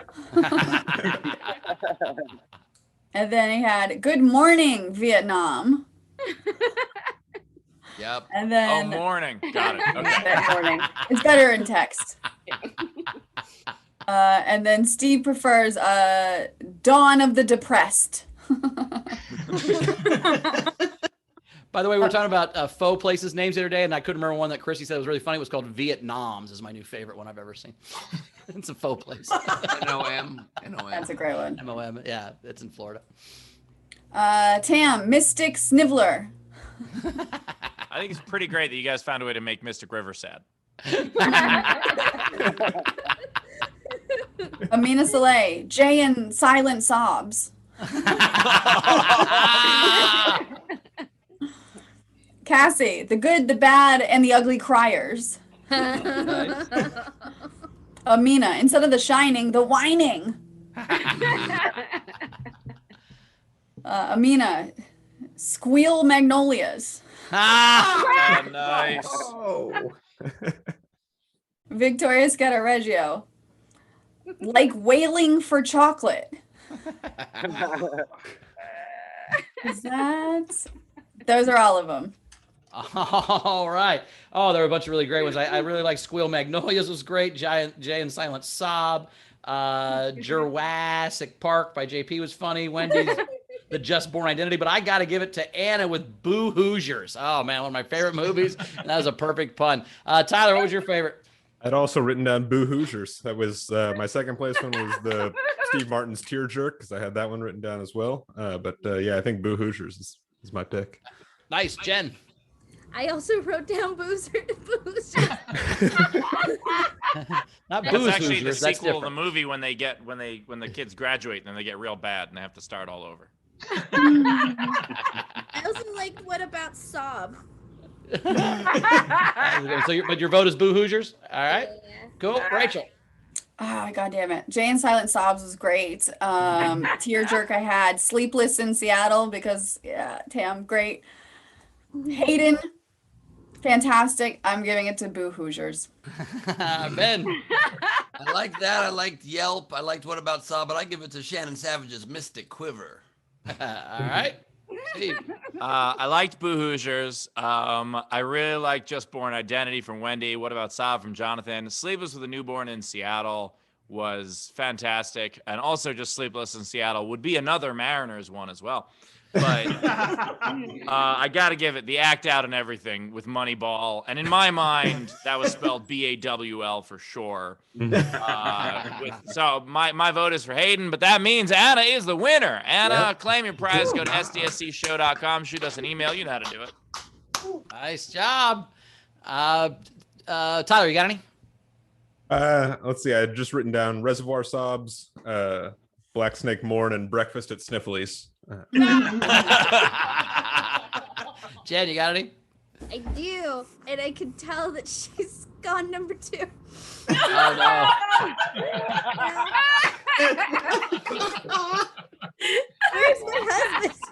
And then he had Good Morning, Vietnam. Yep. And Oh, then morning. Got it. Okay. Good morning. It's better in text. And then Steve prefers Dawn of the Depressed. By the way, we were talking about faux places names the other day, and I couldn't remember one that Chrissy said was really funny. It was called Vietnam's. Is my new favorite one I've ever seen. It's a faux place. NOM. That's a great one. MOM. Yeah, it's in Florida. Tam, Mystic Sniveler. I think it's pretty great that you guys found a way to make Mystic River sad. Amina Soleil, Jay and Silent Sobs. Cassie, The Good, the Bad, and the Ugly Criers. Amina, instead of The Shining, The Whining. Amina, Squeal Magnolias. Nice. Oh. Victoria Scattereggio, Like Wailing for Chocolate. Is that? Those are all of them. All right. Oh, there were a bunch of really great ones. I really like Squeal Magnolias was great. Jay and Silent Sob. Jurassic Park by JP was funny. Wendy's The Just Born Identity. But I got to give it to Anna with Boo Hoosiers. Oh, man, one of my favorite movies. And that was a perfect pun. Tyler, what was your favorite? I'd also written down Boo Hoosiers. That was my second place one was the Steve Martin's Tear Jerk because I had that one written down as well. But yeah, I think Boo Hoosiers is my pick. Nice, Jen. I also wrote down Boozer. Not That's Booze actually Hoosiers. the That's sequel of the different. movie when the kids graduate and then they get real bad and they have to start all over. I also liked What About Sob? So but your vote is Boo Hoosiers? All right. Cool. Rachel. Oh, God damn it. Jay and Silent Sobs was great. Tear Jerk I had. Sleepless in Seattle because, yeah, Tam, great. Hayden, fantastic. I'm giving it to Boo Hoosiers. Ben. I liked that. I liked Yelp. I liked What About Saw, but I give it to Shannon Savage's Mystic Quiver. All right. Steve. I liked Boo Hoosiers. I really liked Just Born Identity from Wendy. What About Saab from Jonathan? Sleepless with a Newborn in Seattle was fantastic. And also just Sleepless in Seattle would be another Mariners one as well. But I got to give it the act out and everything with Moneyball. And in my mind, that was spelled B-A-W-L for sure. So my vote is for Hayden, but that means Anna is the winner. Anna, claim your prize. Go to sdscshow.com. Shoot us an email. You know how to do it. Nice job. Tyler, you got any? Let's see. I had just written down Reservoir Sobs, Black Snake Mourn, and Breakfast at Sniffly's. Jen, you got any? I do, and I can tell that she's gone number 2. Oh, no. Where's my husband?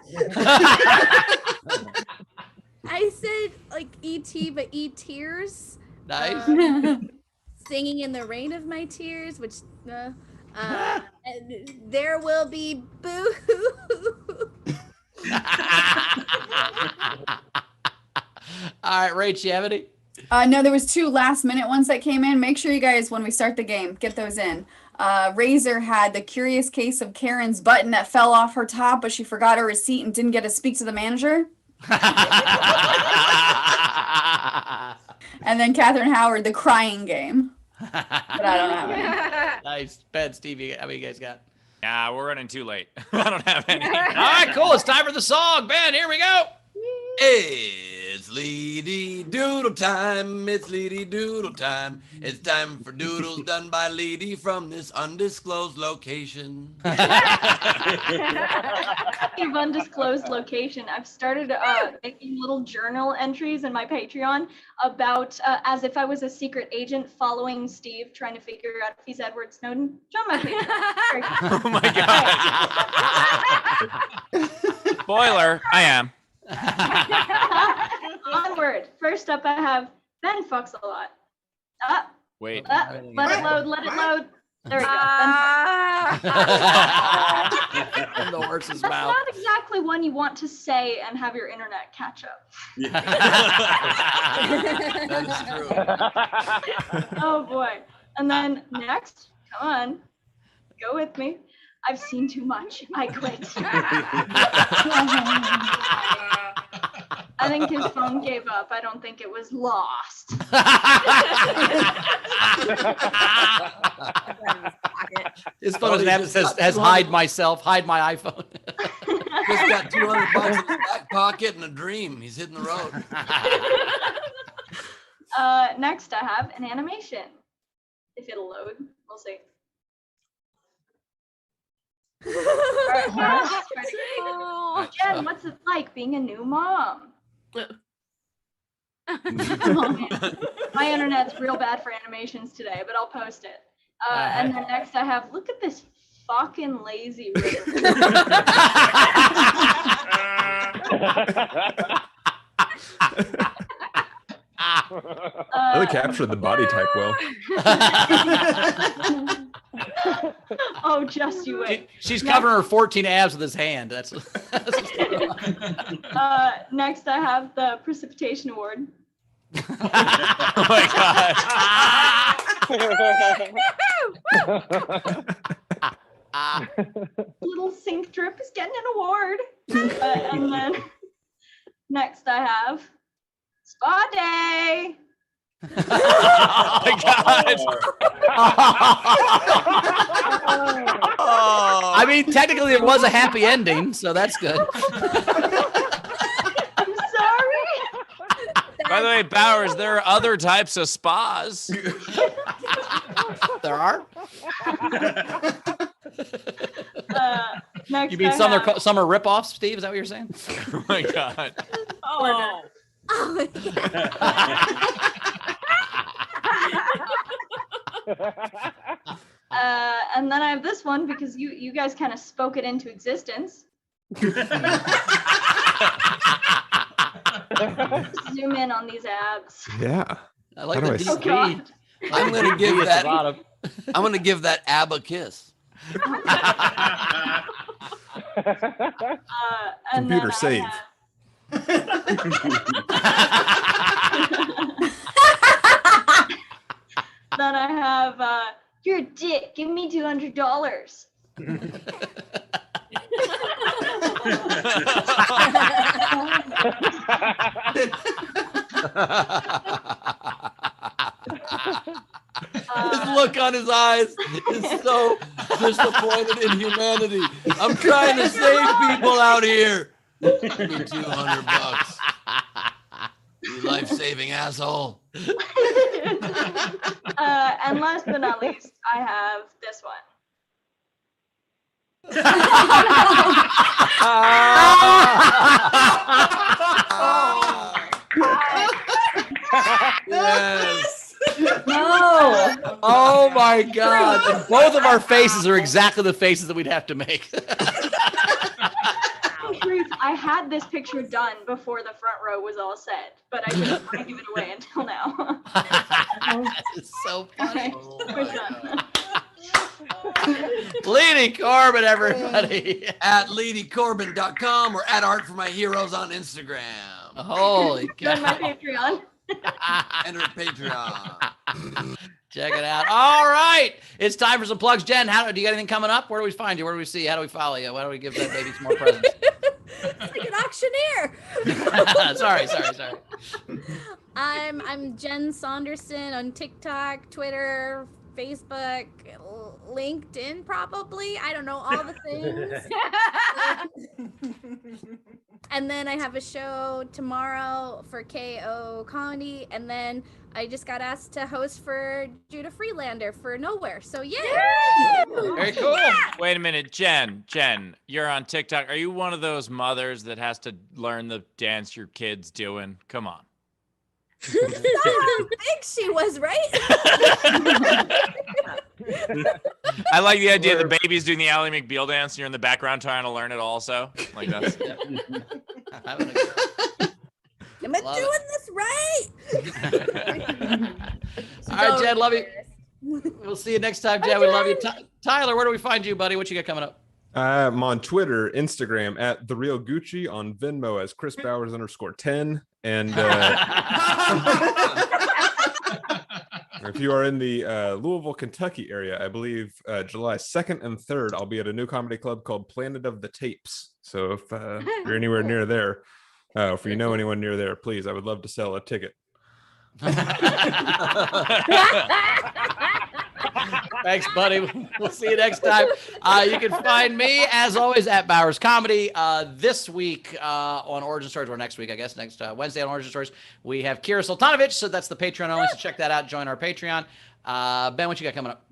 I said like E.T., but E-Tears. Nice. Singing in the Rain of My Tears, which and there will be boo. All right, Rach, you have any? No, there was 2 last-minute ones that came in. Make sure you guys, when we start the game, get those in. Razor had The Curious Case of Karen's button that fell off her top, but she forgot her receipt and didn't get to speak to the manager. And then Catherine Howard, The Crying Game. But I don't have any. Nice. Ben, Steve, how many you guys got? Yeah, we're running too late. I don't have any. All right, cool. It's time for the song. Ben, here we go. It's Leedy Doodle time. It's Leedy Doodle time. It's time for doodles done by Leedy from this undisclosed location. Speaking of undisclosed location, I've started making little journal entries in my Patreon about as if I was a secret agent following Steve, trying to figure out if he's Edward Snowden. Join my Patreon. Oh my God. Spoiler, I am. Onward. First up, I have Ben fucks a lot. Wait. Let it load. Let it load. There we go. In the horse's That's mouth. not exactly one you want to say and have your internet catch up. That is true. Oh boy. And then next, come on, go with me. I've seen too much. I quit. I think his phone gave up. I don't think it was lost. His phone doesn't have, says hide myself, hide my iPhone. Just got $200 in his back pocket and a dream. He's hitting the road. Next, I have an animation. If it'll load, we'll see. Jen, what's it like being a new mom? My internet's real bad for animations today, but I'll post it. And then next I have, look at this fucking lazy river. Really captured the body type well. Oh, just you wait. She's covering her 14 abs with his hand. That's next I have the precipitation award. Oh my god. Little sink drip is getting an award. And then next I have spa day. Oh my god. I mean, technically it was a happy ending, so that's good. I'm sorry. By the way, Bowers, there are other types of spas. There are? Next You mean some are rip-offs, Steve? Is that what you're saying? Oh my god. Oh. And then I have this one because you guys kind of spoke it into existence. Zoom in on these abs. Yeah. I like How the do I deep God. I'm gonna give It's that. a lot of- I'm gonna give that ab a kiss. And Computer then save. Then I have you're a dick. Give me $200. His look on his eyes is so disappointed in humanity. I'm trying to save people out here. Give me $200. You life-saving asshole. And last but not least, I have this one. Yes. No. Oh my God. And both of our faces are exactly the faces that we'd have to make. Truth, I had this picture done before the front row was all set, but I didn't want to give it away until now. It's so funny. We're done. Leading Corbin, everybody. At LeadyCorbin.com or at Art for My Heroes on Instagram. Holy Join my cow. Patreon. Enter Patreon. Check it out. All right. It's time for some plugs. Jen, do you got anything coming up? Where do we find you? Where do we see you? How do we follow you? Why don't we give that baby some more presents? It's like an auctioneer. Sorry. I'm Jen Saunderson on TikTok, Twitter, Facebook, LinkedIn, probably. I don't know, all the things. And then I have a show tomorrow for KO Comedy, and then I just got asked to host for Judah Freelander for Nowhere. So yeah. Very cool. Wait a minute, Jen, you're on TikTok. Are you one of those mothers that has to learn the dance your kid's doing? Come on. That's how big she was, right? I like the idea the baby's doing the Ally McBeal dance and you're in the background trying to learn it also. Like that's Am I doing this right? All right, Jen, love you. We'll see you next time, Jed. We love you. Tyler, where do we find you, buddy? What you got coming up? I'm on Twitter, Instagram at The Real Gucci, on Venmo as Chris Bowers _10. And if you are in the Louisville, Kentucky area, I believe July 2nd and 3rd, I'll be at a new comedy club called Planet of the Tapes. So if you're anywhere near there, if you know anyone near there, please, I would love to sell a ticket. Thanks, buddy. We'll see you next time. You can find me, as always, at Bowers Comedy. This week on Origin Stories, or next week, I guess, next Wednesday on Origin Stories, we have Kira Sultanovich, so that's the Patreon only, so check that out. Join our Patreon. Ben, what you got coming up?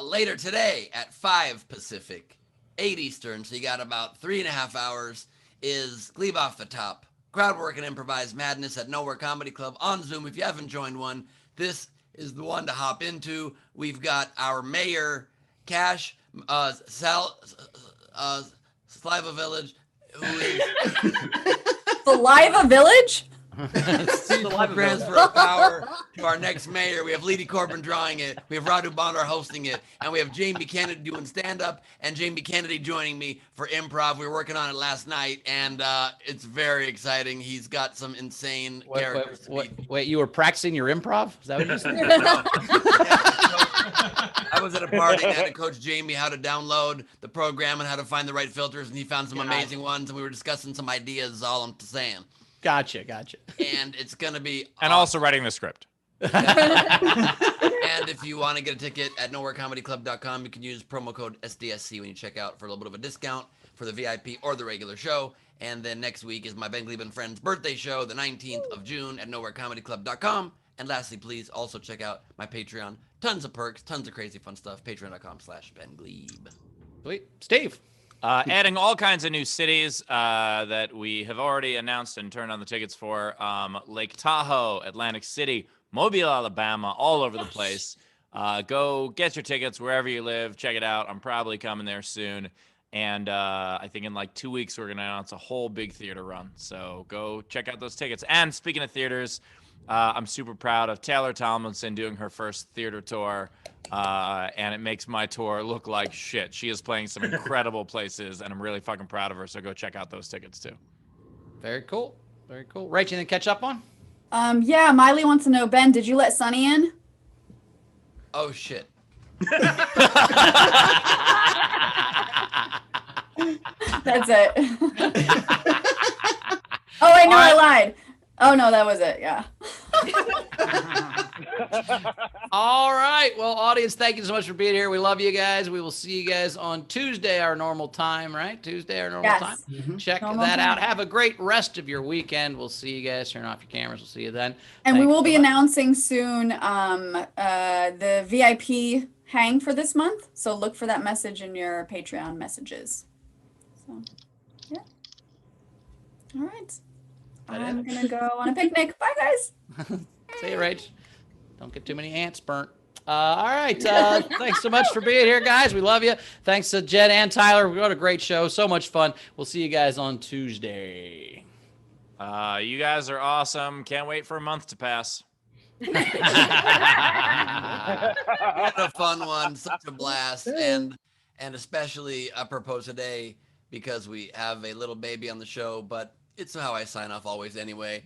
Later today at 5 Pacific, 8 Eastern, so you got about 3.5 hours, is Glebe Off the Top. Crowd work and improvised madness at Nowhere Comedy Club on Zoom. If you haven't joined one, this is the one to hop into. We've got our mayor, Cash, Saliva Village, who is Saliva Village? Transfer of power to our next mayor. We have Leedy Corbin drawing it. We have Radu Bondar hosting it. And we have Jamie Kennedy doing stand-up and Jamie Kennedy joining me for improv. We were working on it last night, and it's very exciting. He's got some insane characters. Wait, you were practicing your improv? Is that what you said? I was at a party and I had to coach Jamie how to download the program and how to find the right filters, and he found some amazing ones, and we were discussing some ideas, is all I'm saying. Gotcha. And it's going to be And also writing the script. And if you want to get a ticket at nowherecomedyclub.com, you can use promo code SDSC when you check out for a little bit of a discount for the VIP or the regular show. And then next week is my Ben Glebe and Friends birthday show, the 19th of June at nowherecomedyclub.com. And lastly, please also check out my Patreon. Tons of perks, tons of crazy fun stuff. Patreon.com/Ben Glebe. Sweet. Steve. Adding all kinds of new cities that we have already announced and turned on the tickets for. Lake Tahoe, Atlantic City, Mobile, Alabama, all over the place. Go get your tickets wherever you live. Check it out. I'm probably coming there soon. And I think in like 2 weeks, we're going to announce a whole big theater run. So go check out those tickets. And speaking of theaters, I'm super proud of Taylor Tomlinson doing her first theater tour. And it makes my tour look like shit. She is playing some incredible places, and I'm really fucking proud of her. So go check out those tickets too. Very cool. Rach, anything to catch up on? Yeah, Miley wants to know, Ben, did you let Sonny in? Oh, shit. That's it. Oh, wait, no, I lied. Oh, no, that was it. Yeah. All right. Well, audience, thank you so much for being here. We love you guys. We will see you guys on Tuesday, our normal time, right? Tuesday, our normal time. Mm-hmm. Check Normal that time. out. Have a great rest of your weekend. We'll see you guys. Turn off your cameras. We'll see you then. And we Thanks will be so much. announcing soon the VIP hang for this month. So look for that message in your Patreon messages. So, yeah. All right. I'm going to go on a picnic. Bye, guys. See you, Rach. Don't get too many ants burnt. All right. Thanks so much for being here, guys. We love you. Thanks to Jed and Tyler. We had a great show. So much fun. We'll see you guys on Tuesday. You guys are awesome. Can't wait for a month to pass. What a fun one, such a blast, and especially apropos today because we have a little baby on the show, but it's how I sign off always anyway.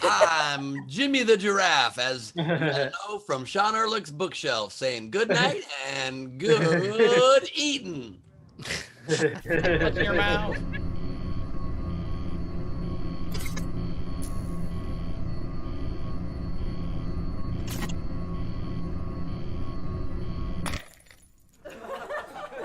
I'm Jimmy the Giraffe, as you know, from Sean Ehrlich's bookshelf, saying good night and good eating. What's in your mouth?